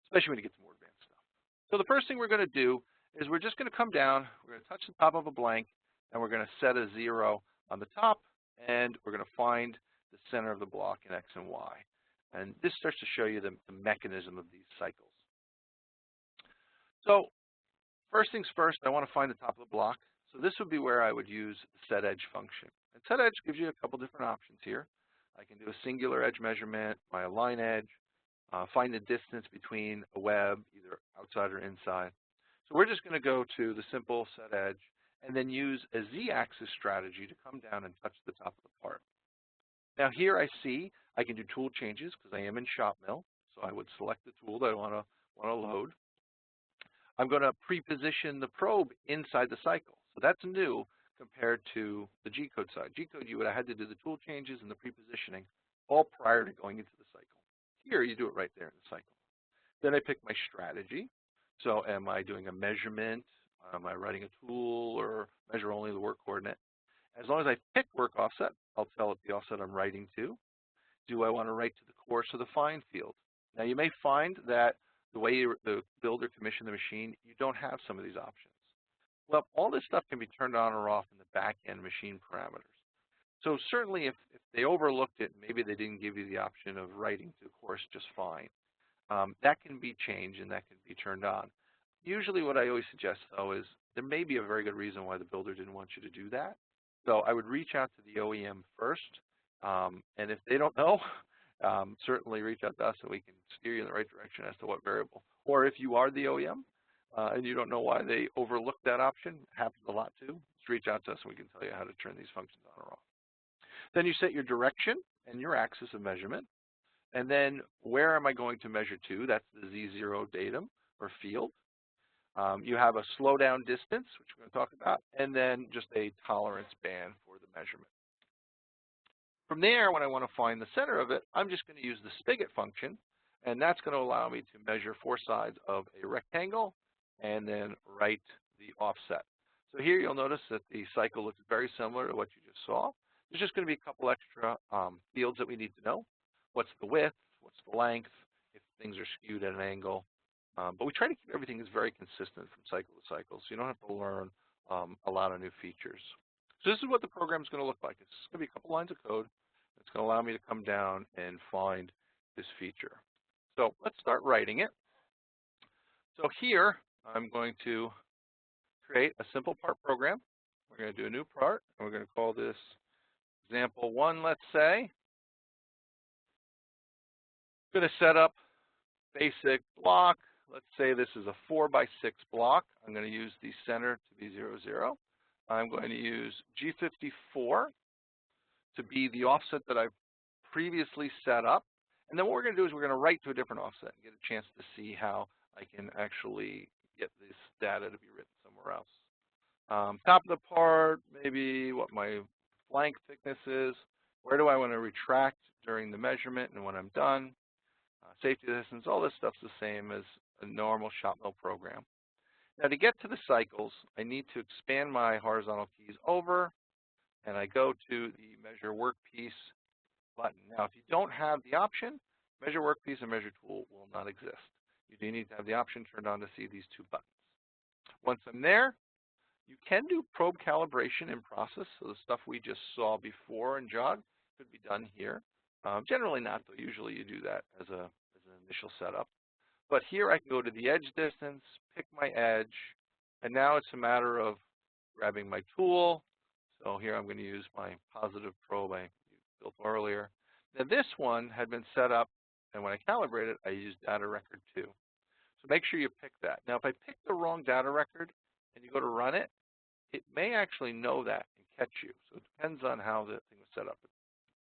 [SPEAKER 1] especially when you get to more advanced stuff. So the first thing we're going to do is we're just going to come down, we're going to touch the top of a blank, and we're going to set a 0 on the top, and we're going to find the center of the block in X and Y. And this starts to show you the mechanism of these cycles. So first things first, I want to find the top of the block. So this would be where I would use the set edge function. And set edge gives you a couple different options here. I can do a singular edge measurement, my align edge, find the distance between a web, either outside or inside. So we're just going to go to the simple set edge and then use a z-axis strategy to come down and touch the top of the part. Now here I see I can do tool changes because I am in ShopMill. So I would select the tool that I want to load. I'm going to pre-position the probe inside the cycle. So that's new compared to the G-code side. G-code, you would have had to do the tool changes and the pre-positioning all prior to going into the cycle. Here, you do it right there in the cycle. Then I pick my strategy. So am I doing a measurement? Am I writing a tool or measure only the work coordinate? As long as I pick work offset, I'll tell it the offset I'm writing to. Do I want to write to the coarse or the fine field? Now, you may find that the way the builder commissioned the machine, you don't have some of these options. Well, all this stuff can be turned on or off in the back-end machine parameters. So certainly if they overlooked it, maybe they didn't give you the option of writing to coarse just fine. That can be changed and that can be turned on. Usually what I always suggest, though, is there may be a very good reason why the builder didn't want you to do that. So I would reach out to the OEM first, and if they don't know, certainly reach out to us and we can steer you in the right direction as to what variable. Or if you are the OEM and you don't know why they overlooked that option, it happens a lot too, just reach out to us and we can tell you how to turn these functions on or off. Then you set your direction and your axis of measurement. And then where am I going to measure to? That's the Z0 datum or field. You have a slowdown distance, which we're going to talk about, and then just a tolerance band for the measurement. From there, when I want to find the center of it, I'm just going to use the spigot function, and that's going to allow me to measure 4 sides of a rectangle and then write the offset. So here you'll notice that the cycle looks very similar to what you just saw. There's just going to be a couple extra fields that we need to know. What's the width? What's the length? If things are skewed at an angle. But we try to keep everything is very consistent from cycle to cycle, so you don't have to learn a lot of new features. So this is what the program is going to look like. It's going to be a couple lines of code. It's going to allow me to come down and find this feature. So let's start writing it. So here, I'm going to create a simple part program. We're going to do a new part, and we're going to call this example 1, let's say. I'm going to set up basic block. Let's say this is a 4x6 block. I'm going to use the center to be 0, 0. I'm going to use G54 to be the offset that I previously set up. And then what we're going to do is we're going to write to a different offset and get a chance to see how I can actually get this data to be written somewhere else. Top of the part, maybe what my flank thicknesses, where do I want to retract during the measurement and when I'm done, safety distance, all this stuff's the same as a normal ShopMill program. Now to get to the cycles, I need to expand my horizontal keys over, and I go to the Measure Workpiece button. Now if you don't have the option, Measure Workpiece and Measure Tool will not exist. You do need to have the option turned on to see these two buttons. Once I'm there, you can do probe calibration in process, so the stuff we just saw before in Jog could be done here. Generally not, though. Usually you do that as an initial setup. But here I can go to the edge distance, pick my edge, and now it's a matter of grabbing my tool. So here I'm going to use my positive probe I built earlier. Now this one had been set up, and when I calibrated, I used data record 2. So make sure you pick that. Now if I pick the wrong data record and you go to run it, it may actually know that and catch you. So it depends on how the thing was set up.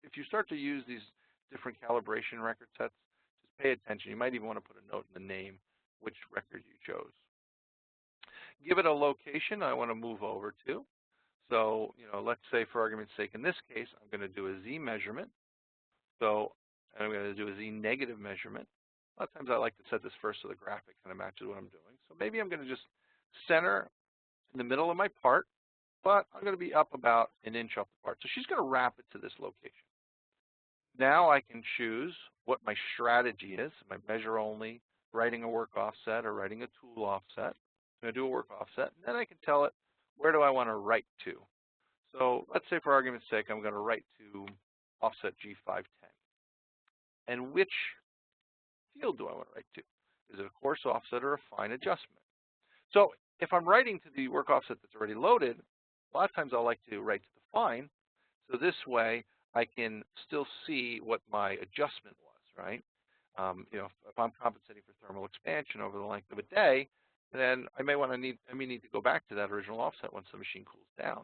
[SPEAKER 1] If you start to use these different calibration record sets, just pay attention. You might even want to put a note in the name which record you chose. Give it a location I want to move over to. So, let's say for argument's sake, in this case, I'm going to do a Z measurement. So I'm going to do a Z negative measurement. A lot of times I like to set this first so the graphic kind of matches what I'm doing. So maybe I'm going to just center in the middle of my part, but I'm going to be up about an inch off the part. So she's going to wrap it to this location. Now I can choose what my strategy is. Am I measure only, writing a work offset, or writing a tool offset? I'm going to do a work offset, and then I can tell it where do I want to write to. So let's say for argument's sake, I'm going to write to offset G510. And which field do I want to write to? Is it a coarse offset or a fine adjustment? So if I'm writing to the work offset that's already loaded, a lot of times I like to write to the fine. So this way I can still see what my adjustment was, right? If I'm compensating for thermal expansion over the length of a day, then I may need to go back to that original offset once the machine cools down.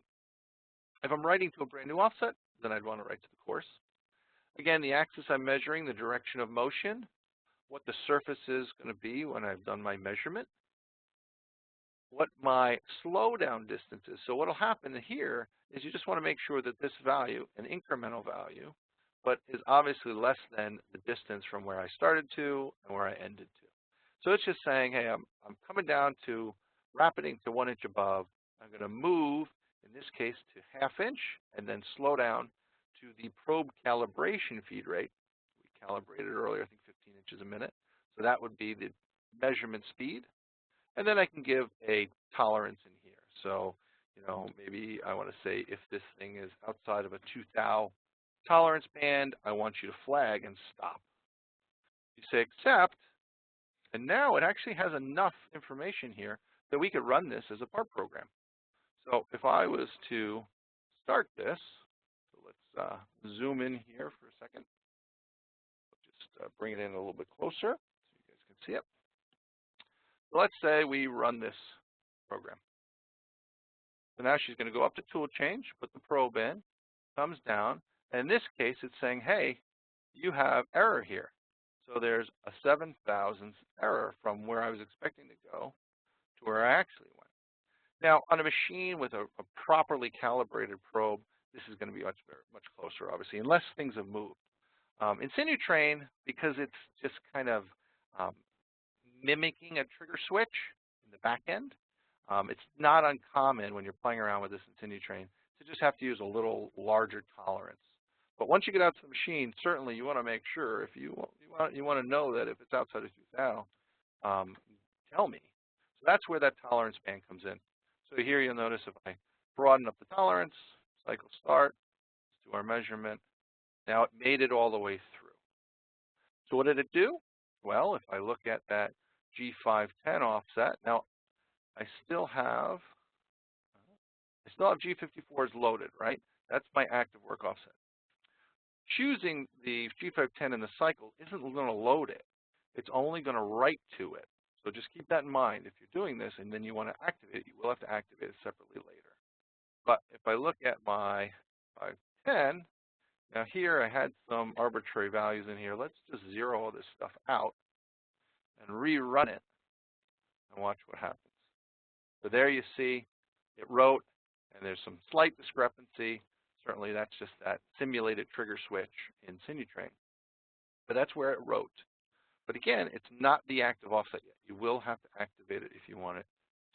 [SPEAKER 1] If I'm writing to a brand new offset, then I'd want to write to the coarse. Again, the axis I'm measuring, the direction of motion, what the surface is going to be when I've done my measurement, what my slowdown distance is. So what will happen here is you just want to make sure that this value, an incremental value, but is obviously less than the distance from where I started to and where I ended to. So it's just saying, hey, I'm coming down to rapiding to 1 inch above. I'm going to move, in this case, to ½ inch, and then slow down to the probe calibration feed rate. We calibrated earlier, I think 15 inches a minute. So that would be the measurement speed. And then I can give a tolerance in here. So, maybe I want to say if this thing is outside of a 2 thou tolerance band, I want you to flag and stop. You say accept, and now it actually has enough information here that we could run this as a part program. So if I was to start this, so let's zoom in here for a second. Just bring it in a little bit closer so you guys can see it. So let's say we run this program. So now she's going to go up to tool change, put the probe in, comes down, and in this case it's saying, hey, you have error here. So there's a 7,000th error from where I was expecting to go to where I actually went. Now, on a machine with a properly calibrated probe, this is going to be much closer, obviously, unless things have moved. In Sinutrain, because it's just kind of mimicking a trigger switch in the back end, it's not uncommon when you're playing around with this in Sinutrain to just have to use a little larger tolerance. But once you get out to the machine, certainly you want to make sure, if you want to know that if it's outside of 2 thou, tell me. So that's where that tolerance band comes in. So here you'll notice if I broaden up the tolerance, cycle start, let's do our measurement. Now it made it all the way through. So what did it do? Well, if I look at that G510 offset, now I still have G54s loaded, right? That's my active work offset. Choosing the G510 in the cycle isn't going to load it. It's only going to write to it. So just keep that in mind. If you're doing this and then you want to activate it, you will have to activate it separately later. But if I look at my 510, now here I had some arbitrary values in here. Let's just zero all this stuff out and rerun it and watch what happens. So there you see it wrote, and there's some slight discrepancy. Certainly that's just that simulated trigger switch in Sinutrain. But that's where it wrote. But again, it's not the active offset yet. You will have to activate it if you want it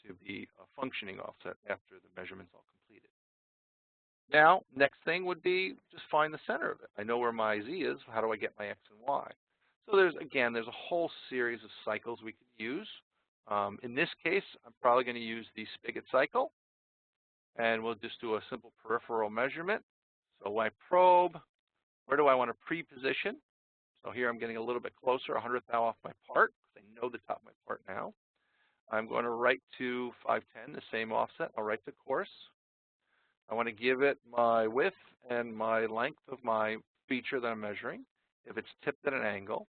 [SPEAKER 1] to be a functioning offset after the measurement's all completed. Now, next thing would be just find the center of it. I know where my Z is. How do I get my X and Y? So there's a whole series of cycles we could use. In this case, I'm probably going to use the spigot cycle. And we'll just do a simple peripheral measurement. So my probe, where do I want to pre-position? So here I'm getting a little bit closer, 100th thou off my part, because I know the top of my part now. I'm going to write to 510, the same offset. I'll write the course. I want to give it my width and my length of my feature that I'm measuring, if it's tipped at an angle.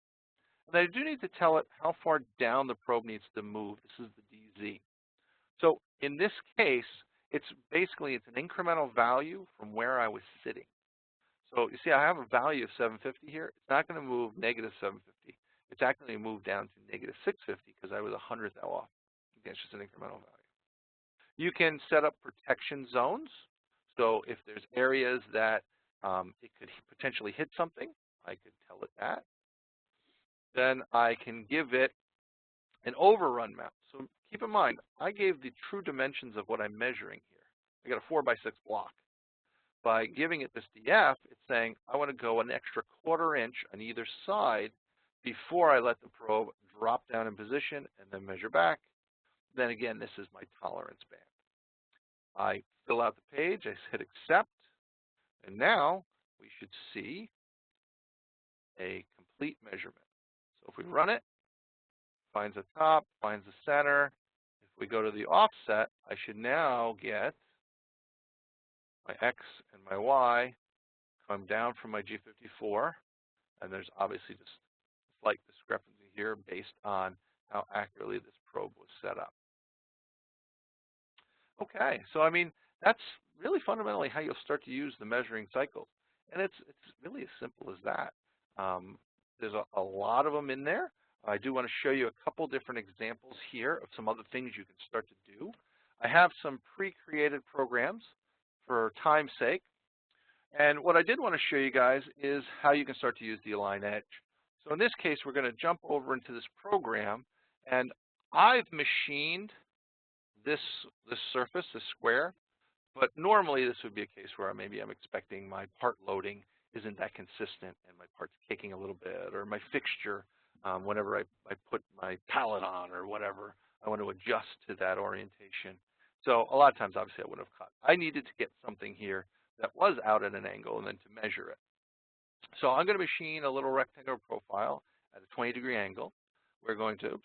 [SPEAKER 1] And I do need to tell it how far down the probe needs to move. This is the DZ. So in this case, it's an incremental value from where I was sitting. So you see, I have a value of 750 here. It's not going to move negative 750. It's actually going to move down to negative 650 because I was 100th thou off. Again, it's just an incremental value. You can set up protection zones. So if there's areas that it could potentially hit something, I could tell it that. Then I can give it an overrun mount. So keep in mind, I gave the true dimensions of what I'm measuring here. I got a 4x6 block. By giving it this DF, it's saying I want to go an extra 1/4 inch on either side before I let the probe drop down in position and then measure back. Then again, this is my tolerance band. I fill out the page, I hit accept, and now we should see a complete measurement. So if we run it, finds the top, finds the center. If we go to the offset, I should now get my X and my Y come down from my G54, and there's obviously just a slight discrepancy here based on how accurately this probe was set up. Okay, so I mean, that's really fundamentally how you'll start to use the measuring cycles. And it's really as simple as that. There's a lot of them in there. I do want to show you a couple different examples here of some other things you can start to do. I have some pre-created programs for time's sake. And what I did want to show you guys is how you can start to use the align edge. So in this case, we're going to jump over into this program, and I've machined this surface, this square, but normally this would be a case where maybe I'm expecting my part loading isn't that consistent and my part's kicking a little bit, or my fixture, whenever I put my pallet on or whatever, I want to adjust to that orientation. So a lot of times, obviously, I wouldn't have cut. I needed to get something here that was out at an angle and then to measure it. So I'm going to machine a little rectangular profile at a 20-degree angle. We're going to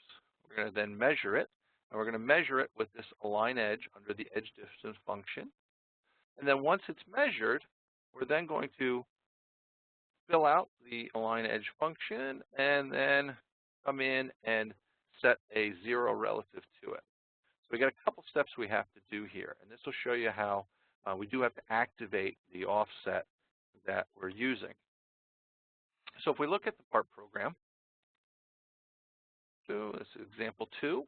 [SPEAKER 1] then measure it, and we're going to measure it with this align edge under the edge distance function. And then once it's measured, we're then going to fill out the align edge function and then come in and set a 0 relative to it. So we got a couple steps we have to do here, and this will show you how we do have to activate the offset that we're using. So if we look at the part program, so this is example 2.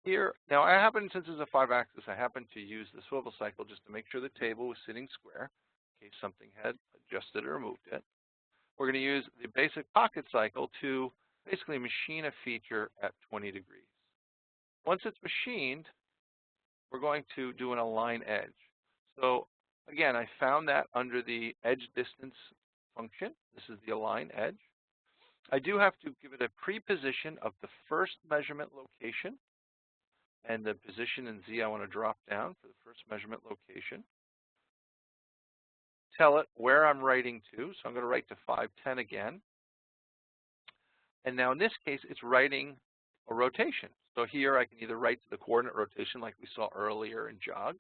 [SPEAKER 1] Here, now I happen, since it's a 5-axis, I happen to use the swivel cycle just to make sure the table was sitting square in case something had adjusted or moved it. We're going to use the basic pocket cycle to basically machine a feature at 20 degrees. Once it's machined, we're going to do an align edge. So again, I found that under the edge distance function. This is the align edge. I do have to give it a pre-position of the first measurement location and the position in Z I want to drop down for the first measurement location. Tell it where I'm writing to, so I'm going to write to 510 again. And now in this case, it's writing a rotation. So here I can either write to the coordinate rotation like we saw earlier in Jog,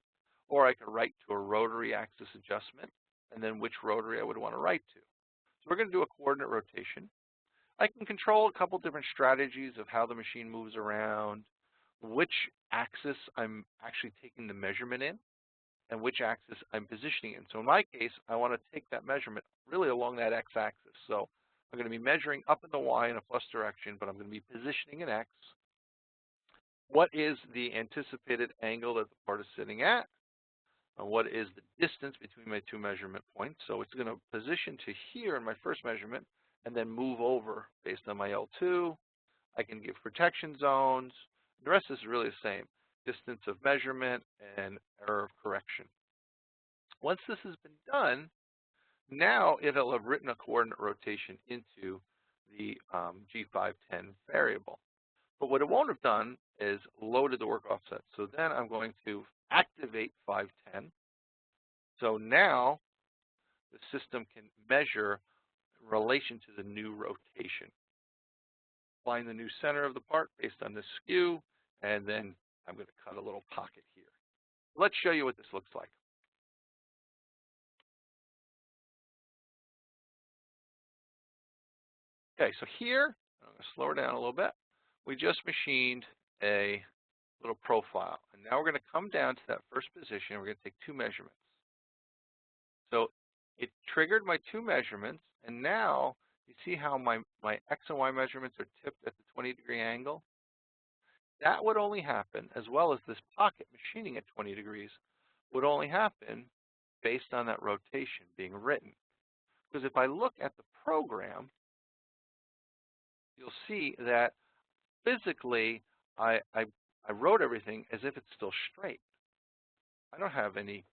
[SPEAKER 1] or I can write to a rotary axis adjustment, and then which rotary I would want to write to. So we're going to do a coordinate rotation. I can control a couple different strategies of how the machine moves around, which axis I'm actually taking the measurement in, and which axis I'm positioning in. So in my case, I want to take that measurement really along that x-axis. So I'm going to be measuring up in the y in a plus direction, but I'm going to be positioning in x. What is the anticipated angle that the part is sitting at? what is the distance between my two measurement points. So it's going to position to here in my first measurement and then move over based on my L2. I can give protection zones. The rest is really the same, distance of measurement and error of correction. Once this has been done, now it'll have written a coordinate rotation into the G510 variable. But what it won't have done is loaded the work offset. So then I'm going to activate 510. So now the system can measure in relation to the new rotation. Find the new center of the part based on this skew, and then I'm going to cut a little pocket here. Let's show you what this looks like. Okay, so here, I'm going to slow her down a little bit. We just machined a little profile, and now we're going to come down to that first position, and we're going to take two measurements. So it triggered my two measurements, and now you see how my X and Y measurements are tipped at the 20-degree angle? That would only happen, as well as this pocket machining at 20 degrees, would only happen based on that rotation being written. Because if I look at the program, you'll see that physically I wrote everything as if it's still straight. I don't have any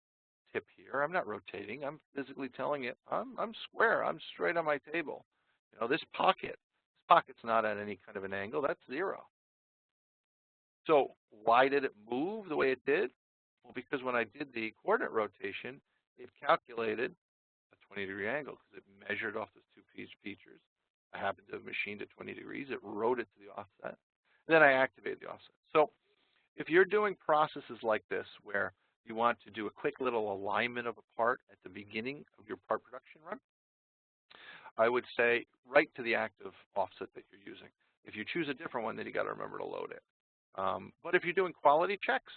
[SPEAKER 1] tip here. I'm not rotating. I'm physically telling it I'm square. I'm straight on my table. You know, this pocket's not at any kind of an angle. That's 0. So why did it move the way it did? Well, because when I did the coordinate rotation, it calculated a 20-degree angle because it measured off those two features. I happened to have machined at 20 degrees. It wrote it to the offset. Then I activated the offset. So if you're doing processes like this where you want to do a quick little alignment of a part at the beginning of your part production run, I would say right to the active offset that you're using. If you choose a different one, then you got to remember to load it. But if you're doing quality checks,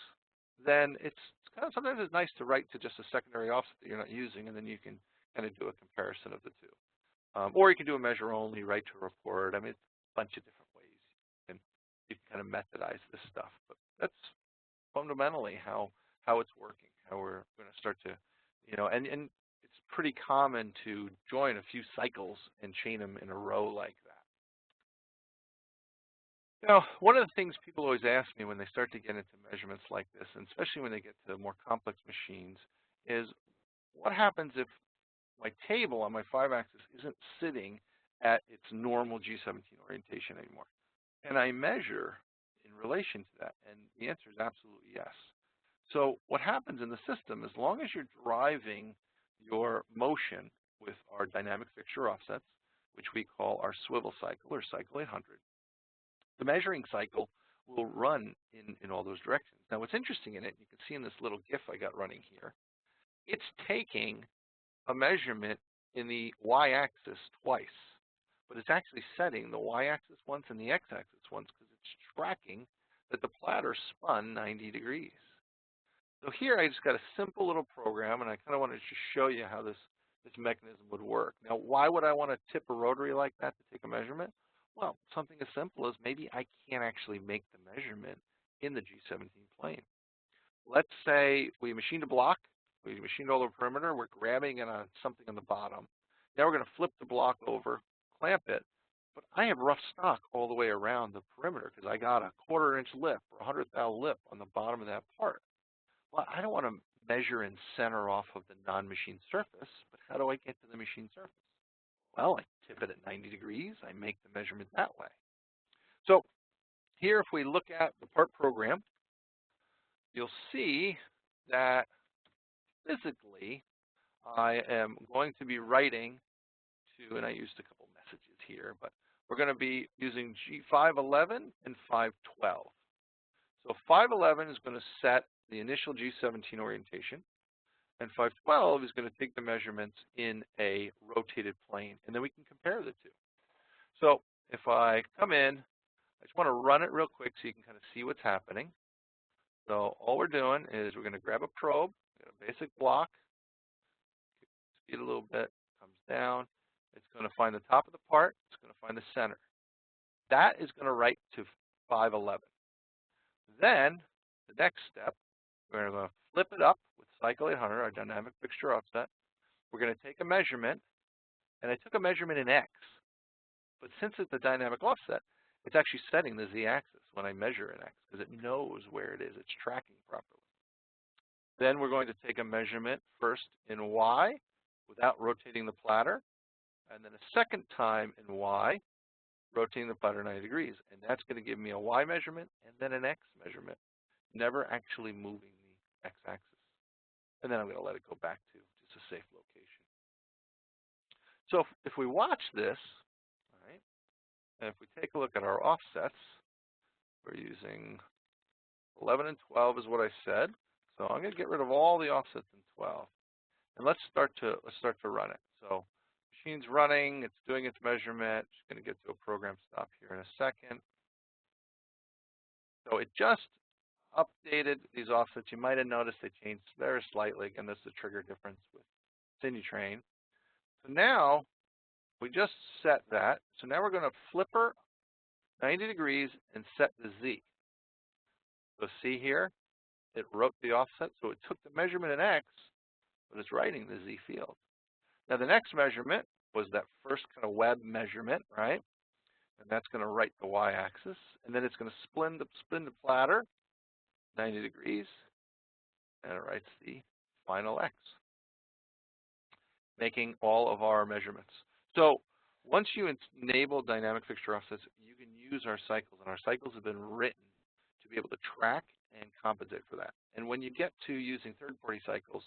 [SPEAKER 1] then it's kind of sometimes it's nice to write to just a secondary offset that you're not using, and then you can kind of do a comparison of the two. Or you can do a measure only, write to a report. I mean, it's a bunch of different ways you can kind of methodize this stuff. But that's fundamentally how it's working, how we're going to start to, you know, and it's pretty common to join a few cycles and chain them in a row like that. Now, one of the things people always ask me when they start to get into measurements like this, and especially when they get to more complex machines, is what happens if my table on my 5-axis isn't sitting at its normal G17 orientation anymore? Can I measure in relation to that? And the answer is absolutely yes. So what happens in the system, as long as you're driving your motion with our dynamic fixture offsets, which we call our swivel cycle or cycle 800, the measuring cycle will run in all those directions. Now, what's interesting in it, you can see in this little GIF I got running here, it's taking a measurement in the y-axis twice, but it's actually setting the y-axis once and the x-axis once because it's tracking that the platter spun 90 degrees. So here I just got a simple little program, and I kind of wanted to show you how this mechanism would work. Now, why would I want to tip a rotary like that to take a measurement? Well, something as simple as maybe I can't actually make the measurement in the G17 plane. Let's say we machined a block, we machined all the perimeter, we're grabbing in on something on the bottom. Now we're going to flip the block over, clamp it, but I have rough stock all the way around the perimeter because I got a 1/4 inch lip or 100th thou lip on the bottom of that part. Well, I don't want to measure and center off of the non-machined surface, but how do I get to the machined surface? Well, I tip it at 90 degrees. I make the measurement that way. So here, if we look at the part program, you'll see that physically I am going to be writing to, and I used a couple messages here, but we're going to be using G511 and 512. So 511 is going to set the initial G17 orientation, and 512 is going to take the measurements in a rotated plane, and then we can compare the two. So if I come in, I just want to run it real quick so you can kind of see what's happening. So all we're doing is we're going to grab a probe, a basic block, speed a little bit, comes down. It's going to find the top of the part. It's going to find the center. That is going to write to 511. Then the next step, we're going to flip it up with cycle 800, our dynamic fixture offset. We're going to take a measurement, and I took a measurement in X. But since it's a dynamic offset, it's actually setting the Z-axis when I measure in X because it knows where it is. It's tracking properly. Then we're going to take a measurement first in Y without rotating the platter, and then a second time in Y, rotating the platter 90 degrees. And that's going to give me a Y measurement and then an X measurement, never actually moving the X-axis. And then I'm going to let it go back to just a safe location. So if we watch this, all right, and if we take a look at our offsets, we're using 11 and 12 is what I said. So I'm going to get rid of all the offsets in 12. And let's start to run it. So machine's running, it's doing its measurement. It's going to get to a program stop here in a second. So it just updated these offsets. You might have noticed they changed very slightly. Again, this is the trigger difference with Sinutrain. So now we just set that. So now we're going to flip her 90 degrees and set the Z. So see here, it wrote the offset. So it took the measurement in X, but it's writing the Z field. Now the next measurement was that first kind of web measurement, right? And that's going to write the Y-axis. And then it's going to spin the platter 90 degrees, and it writes the final X, making all of our measurements. So once you enable dynamic fixture offsets, you can use our cycles, and our cycles have been written to be able to track and compensate for that. And when you get to using third-party cycles,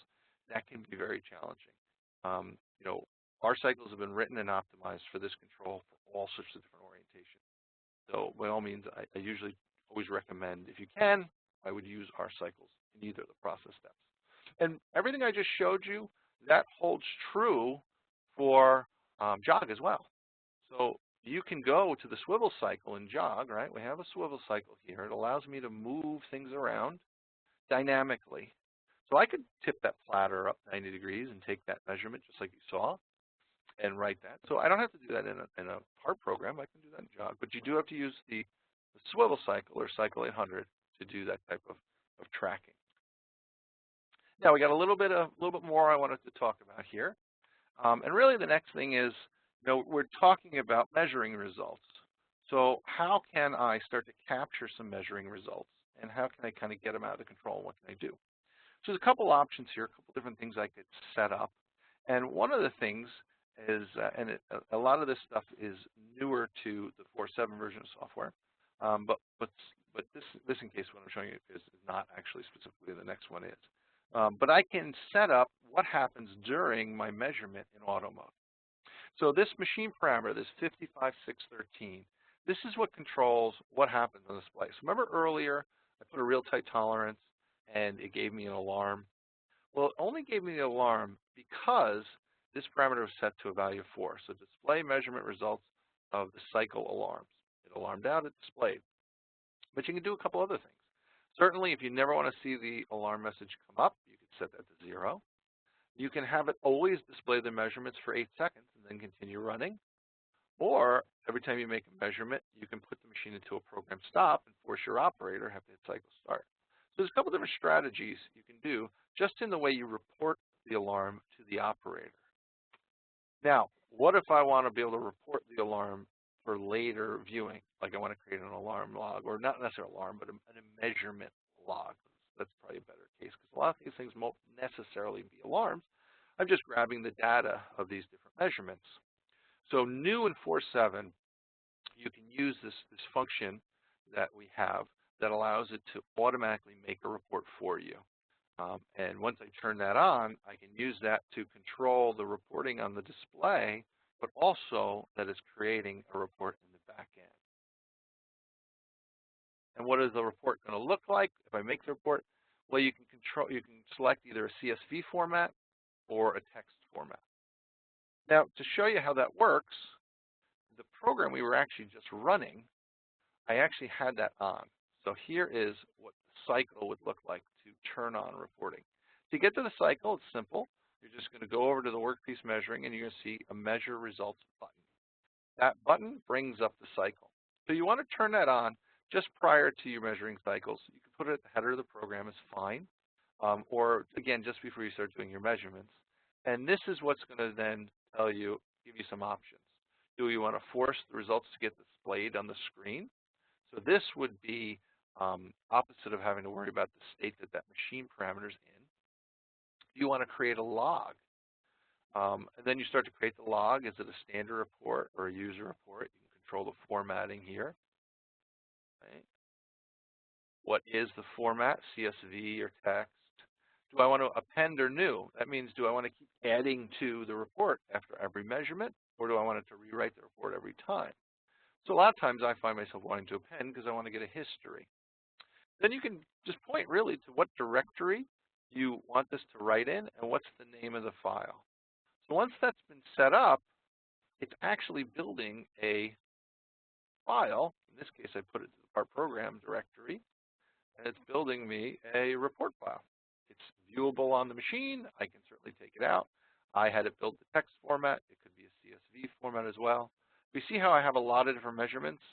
[SPEAKER 1] that can be very challenging. You know, our cycles have been written and optimized for this control for all sorts of different orientations. So by all means, I usually always recommend, if you can, I would use our cycles in either of the process steps. And everything I just showed you, that holds true for Jog as well. So you can go to the swivel cycle in Jog, right? We have a swivel cycle here. It allows me to move things around dynamically. So I could tip that platter up 90 degrees and take that measurement just like you saw and write that. So I don't have to do that in a part program. I can do that in Jog. But you do have to use the swivel cycle or cycle 800 to do that type of tracking. Now we got a little bit more I wanted to talk about here. And really the next thing is, you know, we're talking about measuring results. So how can I start to capture some measuring results? And how can I kind of get them out of the control? And what can I do? So there's a couple options here, a couple different things I could set up. And one of the things is, a lot of this stuff is newer to the 4.7 version of software. But this in case what I'm showing you is not actually specifically the next one is. But I can set up what happens during my measurement in auto mode. So this machine parameter, this 55613, this is what controls what happens on the display. So remember earlier, I put a real tight tolerance and it gave me an alarm. Well, it only gave me the alarm because this parameter was set to a value of 4. So display measurement results of the cycle alarms. It alarmed out, it displayed. But you can do a couple other things. Certainly, if you never want to see the alarm message come up, you can set that to 0. You can have it always display the measurements for 8 seconds and then continue running. Or every time you make a measurement, you can put the machine into a program stop and force your operator to have to hit cycle start. So there's a couple different strategies you can do just in the way you report the alarm to the operator. Now, what if I want to be able to report the alarm for later viewing? Like I want to create an alarm log, or not necessarily alarm, but a measurement log. That's probably a better case because a lot of these things won't necessarily be alarms. I'm just grabbing the data of these different measurements. So new in 4.7, you can use this function that we have that allows it to automatically make a report for you. And once I turn that on, I can use that to control the reporting on the display, but also that it's creating a report in the back end. And what is the report going to look like if I make the report? Well, you can select either a CSV format or a text format. Now, to show you how that works, the program we were actually just running, I actually had that on. So here is what the cycle would look like to turn on reporting. To get to the cycle, it's simple. You're just going to go over to the Workpiece Measuring, and you're going to see a Measure Results button. That button brings up the cycle. So you want to turn that on just prior to your measuring cycles. You can put it at the header of the program, it's fine. or again, just before you start doing your measurements. And this is what's going to then tell you, give you some options. Do you want to force the results to get displayed on the screen? So this would be opposite of having to worry about the state that that machine parameter is in. You want to create a log. And then you start to create the log. Is it a standard report or a user report? You can control the formatting here. Right. What is the format, CSV or text? Do I want to append or new? That means, do I want to keep adding to the report after every measurement, or do I want it to rewrite the report every time? So a lot of times I find myself wanting to append because I want to get a history. Then you can just point really to what directory you want this to write in and what's the name of the file. So once that's been set up, it's actually building a file. In this case, I put it to the part program directory, and it's building me a report file. It's viewable on the machine. I can certainly take it out. I had it built the text format. It could be a CSV format as well. We see how I have a lot of different measurements,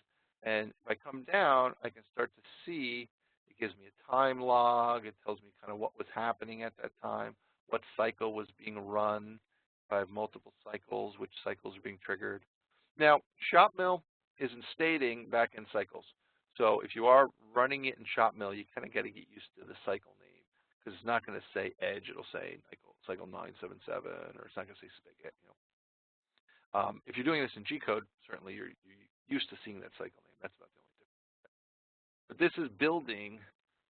[SPEAKER 1] and if I come down, I can start to see. It gives me a time log. It tells me kind of what was happening at that time, what cycle was being run. If I have multiple cycles, which cycles are being triggered. Now, ShopMill isn't stating back-end cycles. So if you are running it in ShopMill, you kind of got to get used to the cycle name, because it's not going to say edge. It'll say cycle 977, or it's not going to say spigot. If you're doing this in G-code, certainly you're used to seeing that cycle name. That's about the only difference. But this is building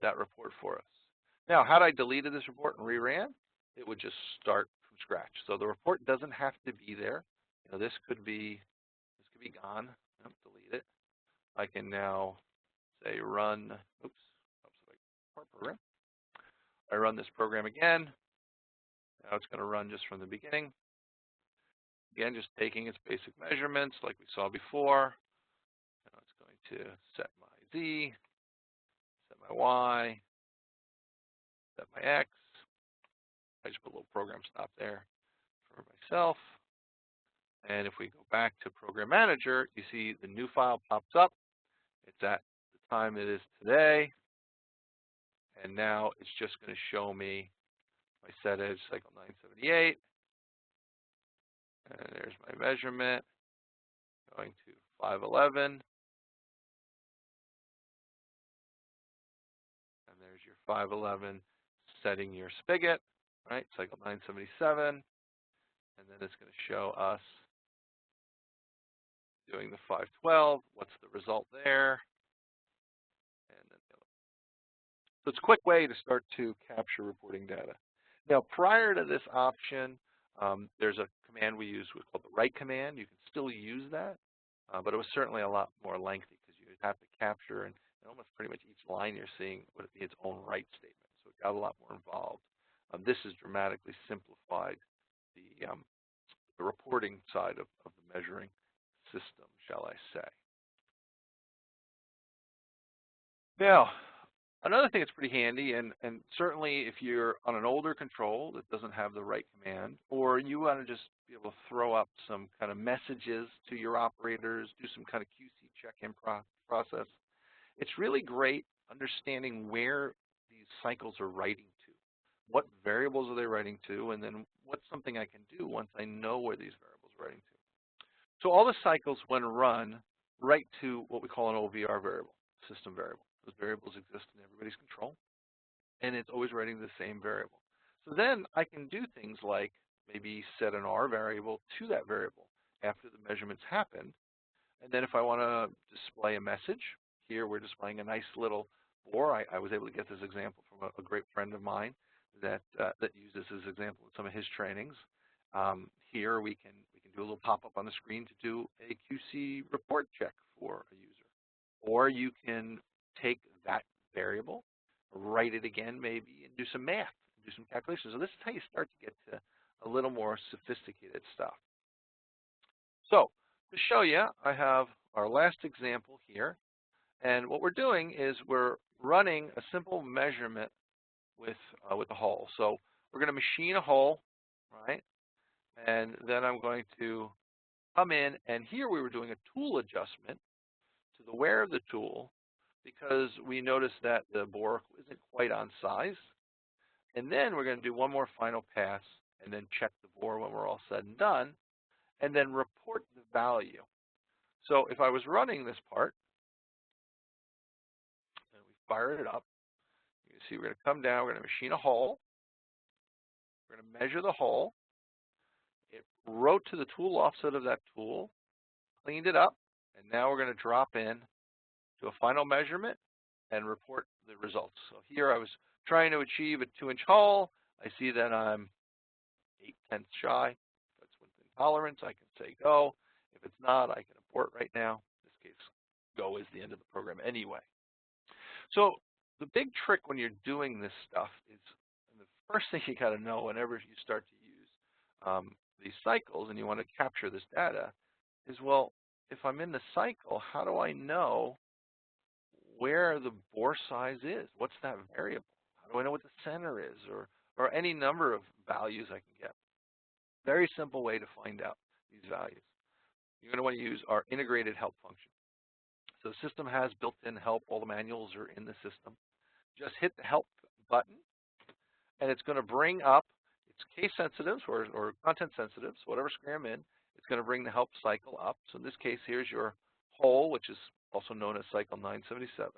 [SPEAKER 1] that report for us. Now, had I deleted this report and reran, it would just start from scratch. So the report doesn't have to be there. This could be gone. Delete it. I can now say run. Part program. I run this program again. Now it's going to run just from the beginning. Again, just taking its basic measurements like we saw before. Now it's going to set my Z, set my Y, set my X. I just put a little program stop there for myself. And if we go back to Program Manager, you see the new file pops up. It's at the time it is today. And now it's just going to show me my set edge cycle 978. And there's my measurement going to 511. And there's your 511 setting your spigot, right? Cycle 977. And then it's going to show us doing the 512. What's the result there? And then so it's a quick way to start to capture reporting data. Now, prior to this option, there's a command we use called the write command. You can still use that, but it was certainly a lot more lengthy because you would have to capture and almost pretty much each line you're seeing would be its own write statement. So it got a lot more involved. This has dramatically simplified the reporting side of the measuring system, shall I say. Now, another thing that's pretty handy, and certainly if you're on an older control that doesn't have the right command, or you want to just be able to throw up some kind of messages to your operators, do some kind of QC check-in process, it's really great understanding where these cycles are writing to. What variables are they writing to, and then what's something I can do once I know where these variables are writing to. So all the cycles, when run, write to what we call an OVR variable, system variable. Those variables exist in everybody's control, and it's always writing the same variable. So then I can do things like maybe set an R variable to that variable after the measurements happened. And then if I want to display a message, here we're displaying a nice little bore. I was able to get this example from a great friend of mine that uses this example in some of his trainings. Here we can do a little pop-up on the screen to do a QC report check for a user. Or you can take that variable, write it again maybe, and do some math, do some calculations. So this is how you start to get to a little more sophisticated stuff. So to show you, I have our last example here. And what we're doing is we're running a simple measurement with a hole. So we're going to machine a hole, right? And then I'm going to come in, and here we were doing a tool adjustment to the wear of the tool because we noticed that the bore isn't quite on size. And then we're going to do one more final pass and then check the bore when we're all said and done, and then report the value. So if I was running this part, and we fire it up, you can see we're going to come down, we're going to machine a hole, we're going to measure the hole. It wrote to the tool offset of that tool, cleaned it up, and now we're going to drop in to a final measurement and report the results. So here I was trying to achieve a 2-inch hole. I see that I'm 0.8 shy. If that's within tolerance, I can say go. If it's not, I can abort right now. In this case, go is the end of the program anyway. So the big trick when you're doing this stuff is, and the first thing you got to know whenever you start to use these cycles and you want to capture this data is, well, if I'm in the cycle, how do I know where the bore size is? What's that variable? How do I know what the center is, or any number of values I can get? Very simple way to find out these values. You're going to want to use our integrated help function. So the system has built-in help. All the manuals are in the system. Just hit the help button, and it's going to bring up its case sensitives or content sensitives, whatever screen I'm in. It's going to bring the help cycle up. So in this case, here's your whole, which is also known as cycle 977.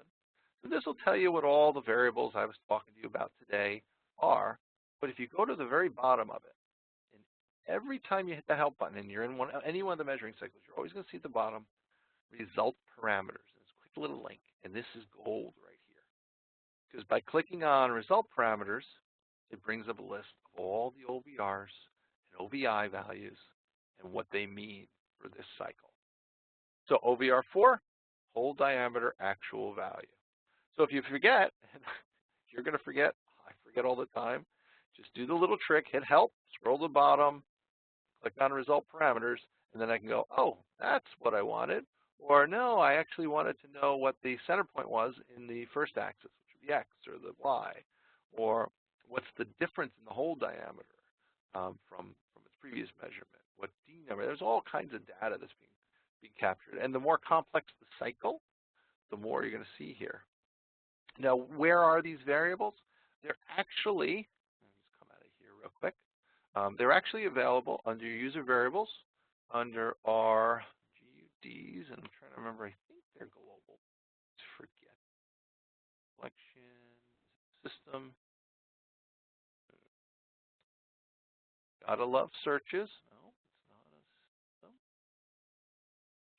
[SPEAKER 1] So this will tell you what all the variables I was talking to you about today are. But if you go to the very bottom of it, and every time you hit the help button and you're in any one of the measuring cycles, you're always going to see at the bottom result parameters. Let's click a little link, and this is gold right here. Because by clicking on result parameters, it brings up a list of all the OVRs and OVI values and what they mean for this cycle. So OVR4, hole diameter actual value. So if you forget, and you're going to forget, I forget all the time, just do the little trick, hit help, scroll to the bottom, click on result parameters, and then I can go, oh, that's what I wanted. Or no, I actually wanted to know what the center point was in the first axis, which would be X or the Y. Or what's the difference in the hole diameter from its previous measurement? What D number? There's all kinds of data that's being captured. And the more complex the cycle, the more you're going to see here. Now, where are these variables? They're actually, let me just come out of here real quick. They're actually available under user variables, under our GUDs, and I'm trying to remember, I think they're global. Let's forget. Collection, system. Gotta love searches. No, it's not a system.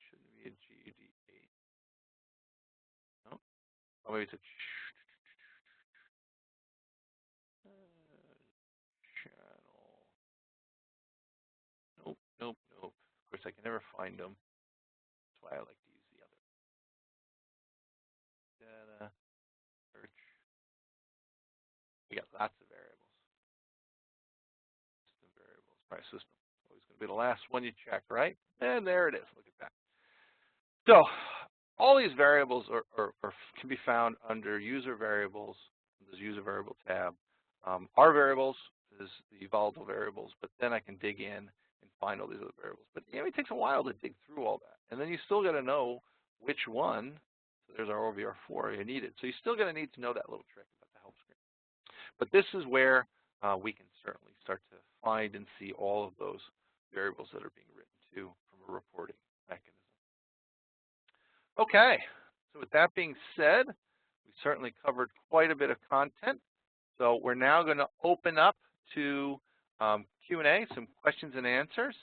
[SPEAKER 1] Shouldn't be a GUD8. No. Oh, maybe it's a channel. Nope, nope, nope. Of course, I can never find them. That's why I like to use the other. Data, search. We got lots of variables. System variables, price system. Always going to be the last one you check, right? And there it is. Look at that. So all these variables can be found under user variables, this user variable tab. Our variables is the volatile variables, but then I can dig in and find all these other variables. But it takes a while to dig through all that. And then you still got to know which one. So there's our OVR4 you need it. So you still going to need to know that little trick about the help screen. But this is where we can certainly start to find and see all of those variables that are being written to from a reporting mechanism. Okay, so with that being said, we certainly covered quite a bit of content. So we're now going to open up to Q&A, some questions and answers.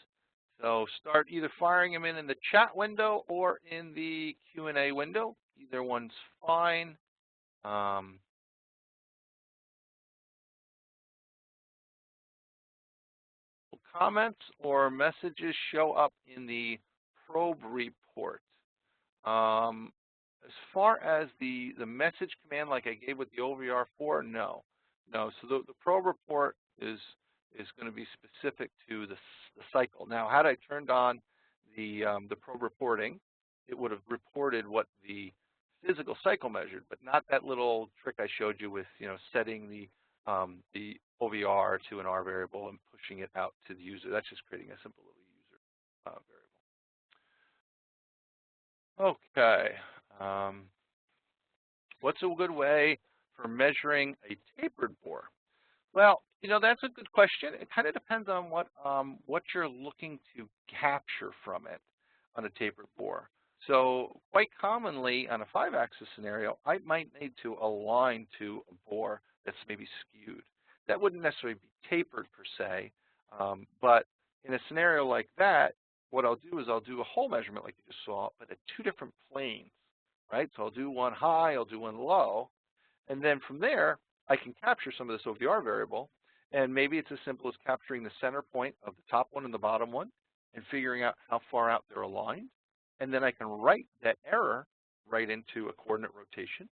[SPEAKER 1] So start either firing them in the chat window or in the Q&A window. Either one's fine. Comments or messages show up in the probe report. As far as the message command like I gave with the OVR4, no. So the probe report is going to be specific to the cycle. Now, had I turned on the probe reporting, it would have reported what the physical cycle measured, but not that little trick I showed you with setting the OVR to an R variable and pushing it out to the user. That's just creating a simple little user variable. Okay. What's a good way for measuring a tapered bore? Well, that's a good question. It kind of depends on what you're looking to capture from it on a tapered bore. So quite commonly on a 5-axis scenario, I might need to align to a bore that's maybe skewed. That wouldn't necessarily be tapered per se, but in a scenario like that, what I'll do is I'll do a hole measurement like you just saw, but at 2 different planes, right? So I'll do one high, I'll do one low, and then from there, I can capture some of this OVR variable, and maybe it's as simple as capturing the center point of the top one and the bottom one and figuring out how far out they're aligned. And then I can write that error right into a coordinate rotation.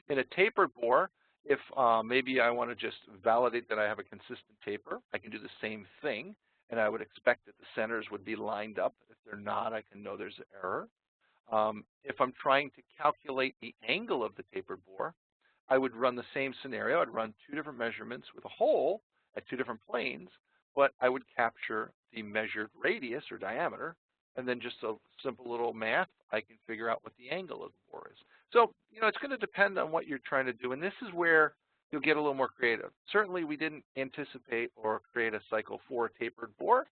[SPEAKER 1] In a tapered bore, if maybe I want to just validate that I have a consistent taper, I can do the same thing, and I would expect that the centers would be lined up. If they're not, I can know there's an error. If I'm trying to calculate the angle of the tapered bore, I would run the same scenario. I'd run 2 different measurements with a hole at 2 different planes, but I would capture the measured radius or diameter, and then just a simple little math, I can figure out what the angle of the bore is. So, it's going to depend on what you're trying to do, and this is where you'll get a little more creative. Certainly, we didn't anticipate or create a cycle for a tapered bore,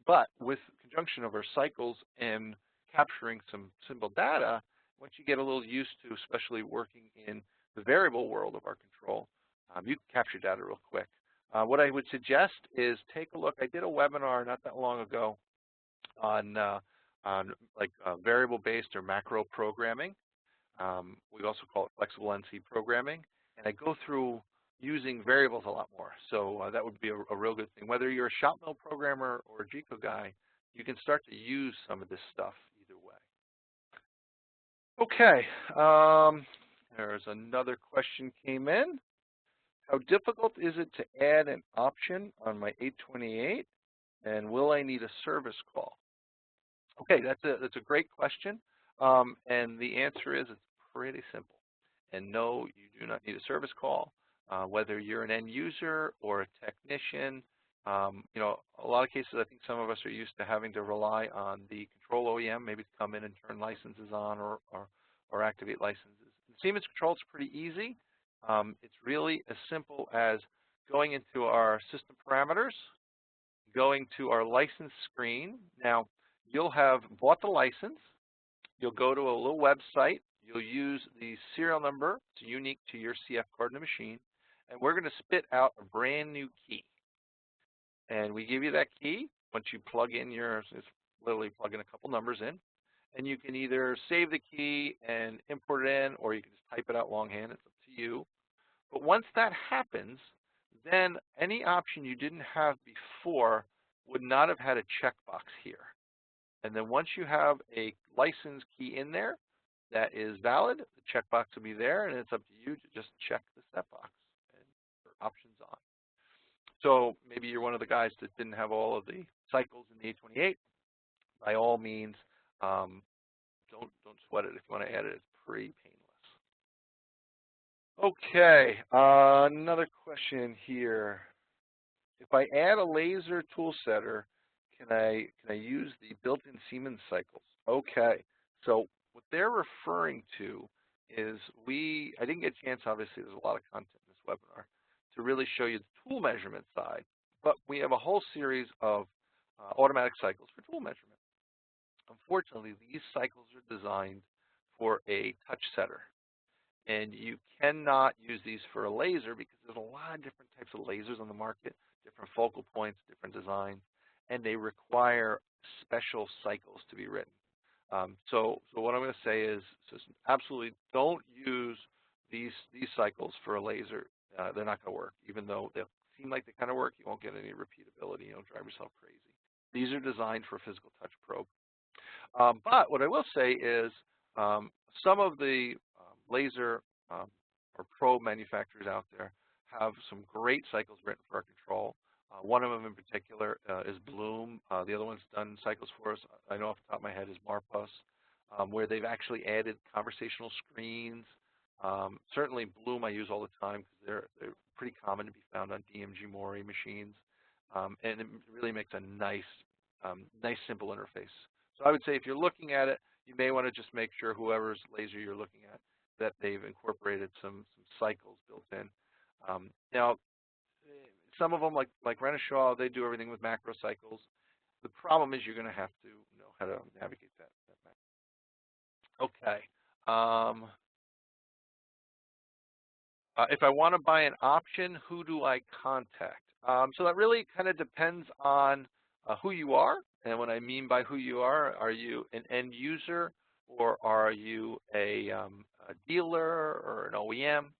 [SPEAKER 1] but with conjunction of our cycles and capturing some simple data, once you get a little used to, especially working in the variable world of our control, you can capture data real quick. What I would suggest is take a look. I did a webinar not that long ago on variable-based or macro programming. We also call it flexible NC programming, and I go through using variables a lot more. So that would be a real good thing. Whether you're a ShopMill programmer or a GECO guy, you can start to use some of this stuff either way. Okay. There's another question came in. How difficult is it to add an option on my 828, and will I need a service call? Okay, that's a great question, and the answer is it's pretty simple. And no, you do not need a service call. Whether you're an end user or a technician, a lot of cases I think some of us are used to having to rely on the control OEM, maybe to come in and turn licenses on or activate licenses. In Siemens Control, it's pretty easy. It's really as simple as going into our system parameters, going to our license screen. Now, you'll have bought the license. You'll go to a little website. You'll use the serial number. It's unique to your CF card in the machine. And we're going to spit out a brand new key. And we give you that key. Once you plug in it's literally plug in a couple numbers in. And you can either save the key and import it in, or you can just type it out longhand. It's up to you. But once that happens, then any option you didn't have before would not have had a checkbox here. And then once you have a license key in there that is valid, the checkbox will be there, and it's up to you to just check the set box and put options on. So maybe you're one of the guys that didn't have all of the cycles in the 828. By all means, don't sweat it. If you want to add it, it's pretty painless. Okay, another question here. If I add a laser tool setter, can I use the built-in Siemens cycles? Okay, so what they're referring to is I didn't get a chance, obviously there's a lot of content in this webinar, to really show you the tool measurement side, but we have a whole series of automatic cycles for tool measurement. Unfortunately, these cycles are designed for a touch setter, and you cannot use these for a laser because there's a lot of different types of lasers on the market, different focal points, different designs, and they require special cycles to be written. So what I'm going to say is absolutely don't use these cycles for a laser. They're not going to work. Even though they'll seem like they kind of work, you won't get any repeatability. You'll drive yourself crazy. These are designed for a physical touch probe. But what I will say is some of the laser or probe manufacturers out there have some great cycles written for our control. One of them in particular is Bloom. The other one's done cycles for us. I know off the top of my head is Marpus, where they've actually added conversational screens. Certainly Bloom I use all the time because they're pretty common to be found on DMG Mori machines. And it really makes a nice simple interface. So I would say if you're looking at it, you may want to just make sure whoever's laser you're looking at that they've incorporated some cycles built in. Now, some of them, like Renishaw, they do everything with macro cycles. The problem is you're going to have to know how to navigate that. Okay. If I want to buy an option, who do I contact? So that really kind of depends on who you are. And what I mean by who you are you an end user or are you a dealer or an OEM?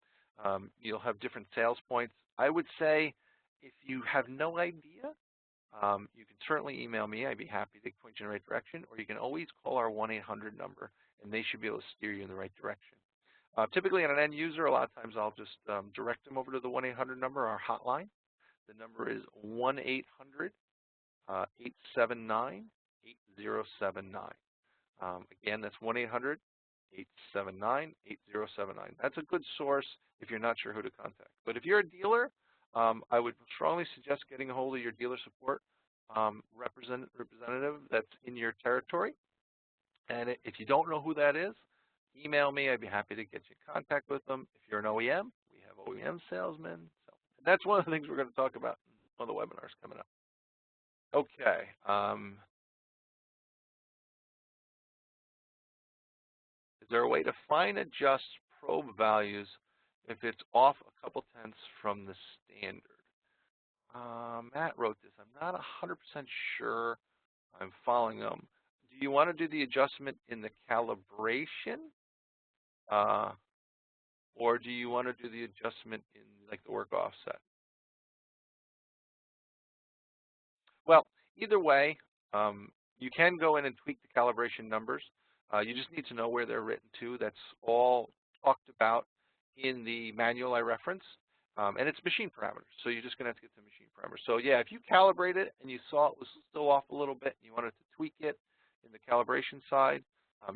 [SPEAKER 1] You'll have different sales points. I would say if you have no idea, you can certainly email me. I'd be happy to point you in the right direction. Or you can always call our 1-800 number, and they should be able to steer you in the right direction. Typically, on an end user, a lot of times I'll just direct them over to the 1-800 number, our hotline. The number is 1-800-879-8079. Again, that's 1-800-879-8079. That's a good source if you're not sure who to contact. But if you're a dealer, I would strongly suggest getting a hold of your dealer support representative that's in your territory. And if you don't know who that is, email me. I'd be happy to get you in contact with them. If you're an OEM, we have OEM salesmen. So that's one of the things we're going to talk about in one of the webinars coming up. Okay. Is there a way to fine adjust probe values if it's off a couple tenths from the standard? Matt wrote this. I'm not 100% sure I'm following them. Do you want to do the adjustment in the calibration? Or do you want to do the adjustment in like the work offset? Well, either way, you can go in and tweak the calibration numbers. You just need to know where they're written to. That's all talked about in the manual I reference. And it's machine parameters, so you're just going to have to get the machine parameters. So yeah, if you calibrate it and you saw it was still off a little bit and you wanted to tweak it in the calibration side,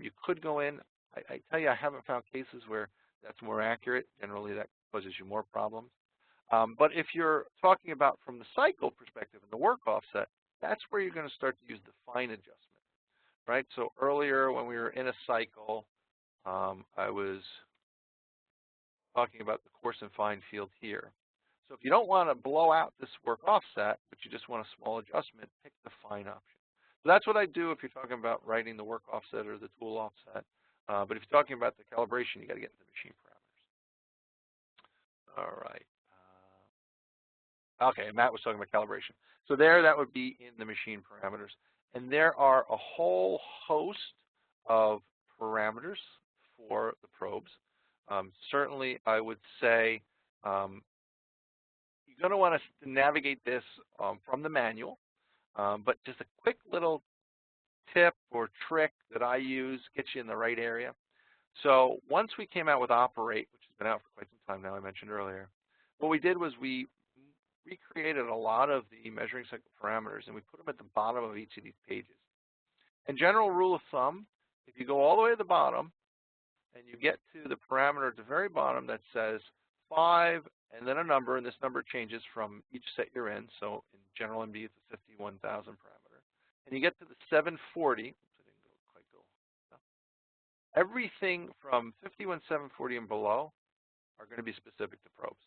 [SPEAKER 1] you could go in. I tell you, I haven't found cases where that's more accurate. Generally, that causes you more problems. But if you're talking about from the cycle perspective and the work offset, that's where you're going to start to use the fine adjustment, right? So earlier when we were in a cycle, I was talking about the coarse and fine field here. So if you don't want to blow out this work offset, but you just want a small adjustment, pick the fine option. So that's what I do if you're talking about writing the work offset or the tool offset. But if you're talking about the calibration, you got to get into machine parameters. All right. Okay, Matt was talking about calibration. So there, that would be in the machine parameters. And there are a whole host of parameters for the probes. Certainly, I would say you're going to want to navigate this from the manual. But just a quick little tip or trick that I use gets you in the right area. So once we came out with Operate, which has been out for quite some time now, I mentioned earlier, what we did was we recreated a lot of the measuring cycle parameters and we put them at the bottom of each of these pages. And general rule of thumb, if you go all the way to the bottom and you get to the parameter at the very bottom that says 5 and then a number, and this number changes from each set you're in. So in general MD, it's a 51,000 parameter. And you get to the 740, oops, I didn't quite go. Everything from 51,740 and below are going to be specific to probes.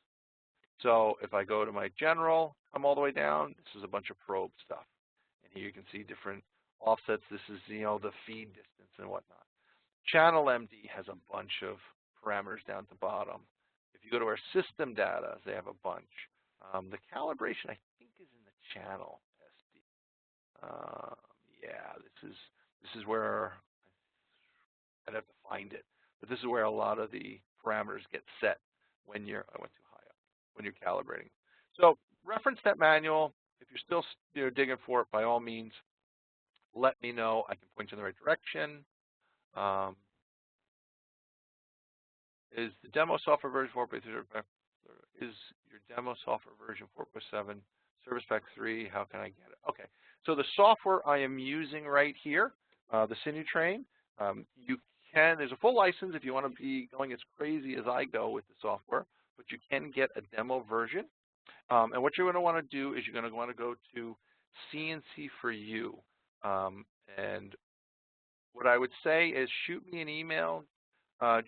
[SPEAKER 1] So if I go to my general, come all the way down, this is a bunch of probe stuff. And here you can see different offsets. This is, the feed distance and whatnot. Channel MD has a bunch of parameters down at the bottom. If you go to our system data, they have a bunch. The calibration, I think, is in the channel SD. Yeah, this is where I'd have to find it. But this is where a lot of the parameters get set when I went too high up, when you're calibrating. So reference that manual. If you're still digging for it, by all means, let me know. I can point you in the right direction. Is the demo software version 4.3? Is your demo software version 4.7 Service Pack 3? How can I get it? Okay, so the software I am using right here, the Sinutrain, there's a full license if you want to be going as crazy as I go with the software, but you can get a demo version. And what you're going to want to do is you're going to want to go to CNC for You. And what I would say is shoot me an email,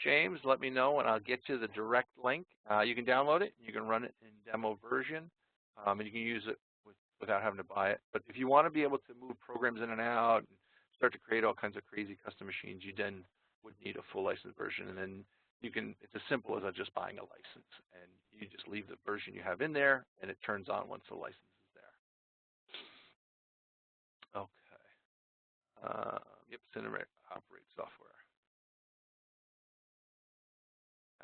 [SPEAKER 1] James, let me know, and I'll get you the direct link. You can download it. You can run it in demo version. and you can use it without having to buy it. But if you want to be able to move programs in and out and start to create all kinds of crazy custom machines, you then would need a full license version. And then you can, it's as simple as just buying a license. And you just leave the version you have in there, and it turns on once the license is there. Okay. Yep, Sinumerik operate software.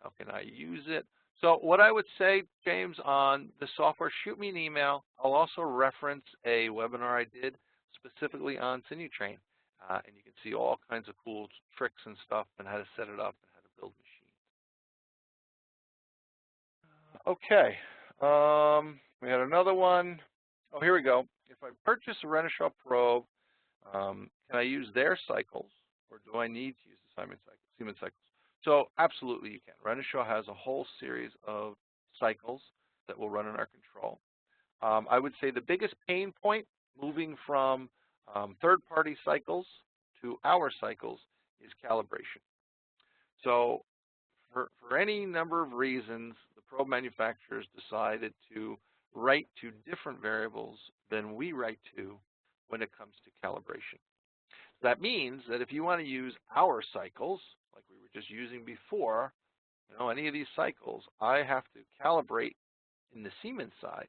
[SPEAKER 1] How can I use it? So what I would say, James, on the software, shoot me an email. I'll also reference a webinar I did specifically on Sinutrain. And you can see all kinds of cool tricks and stuff and how to set it up and how to build machines. Okay. We had another one. Oh, here we go. If I purchase a Resonant probe, can I use their cycles, or do I need to use the Siemens cycles? So absolutely you can. Resonant has a whole series of cycles that will run in our control. I would say the biggest pain point moving from third-party cycles to our cycles is calibration. So for any number of reasons, the probe manufacturers decided to write to different variables than we write to when it comes to calibration. That means that if you want to use our cycles, like we were just using before, any of these cycles, I have to calibrate in the Siemens side.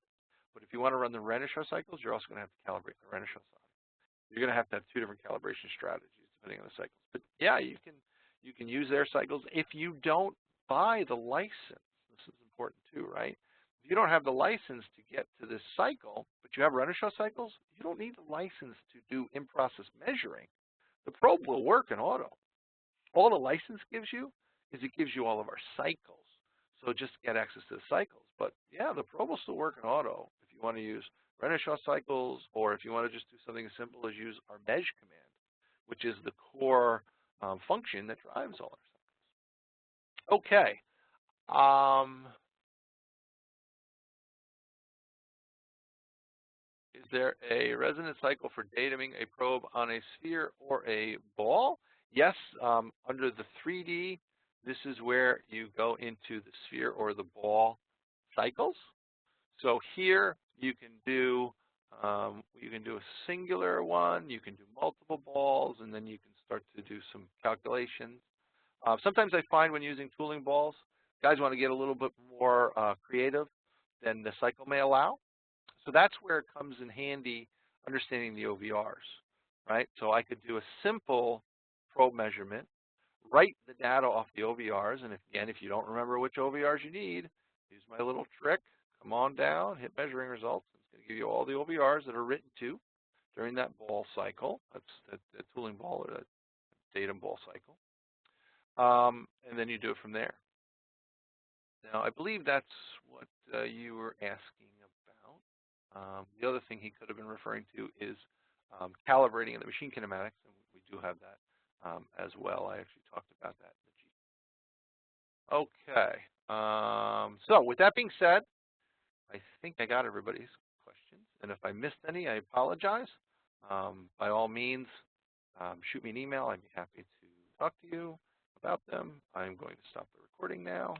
[SPEAKER 1] But if you want to run the Resonant cycles, you're also going to have to calibrate the Resonant side. You're going to have two different calibration strategies depending on the cycles. But yeah, you can use their cycles if you don't buy the license. This is important too, right? If you don't have the license to get to this cycle, but you have Resonant cycles, you don't need the license to do in-process measuring. The probe will work in auto. All the license gives you is it gives you all of our cycles. So just get access to the cycles. But yeah, the probe will still work in auto if you want to use Resonant cycles, or if you want to just do something as simple as use our measure command, which is the core function that drives all our cycles. Okay. Is there a resonant cycle for datuming a probe on a sphere or a ball? Yes, under the 3D, this is where you go into the sphere or the ball cycles. So here you can do a singular one, you can do multiple balls, and then you can start to do some calculations. Sometimes I find when using tooling balls, guys want to get a little bit more creative than the cycle may allow. So that's where it comes in handy understanding the OVRs, right? So I could do a simple probe measurement, write the data off the OVRs, and again, if you don't remember which OVRs you need, use my little trick, come on down, hit measuring results. It's going to give you all the OVRs that are written to during that ball cycle. That's the tooling ball or the datum ball cycle. And then you do it from there. Now, I believe that's what you were asking about. The other thing he could have been referring to is calibrating in the machine kinematics, and we do have that as well. I actually talked about that in the G. Okay. So with that being said, I think I got everybody's questions. And if I missed any, I apologize. By all means, shoot me an email. I'd be happy to talk to you about them. I'm going to stop the recording now.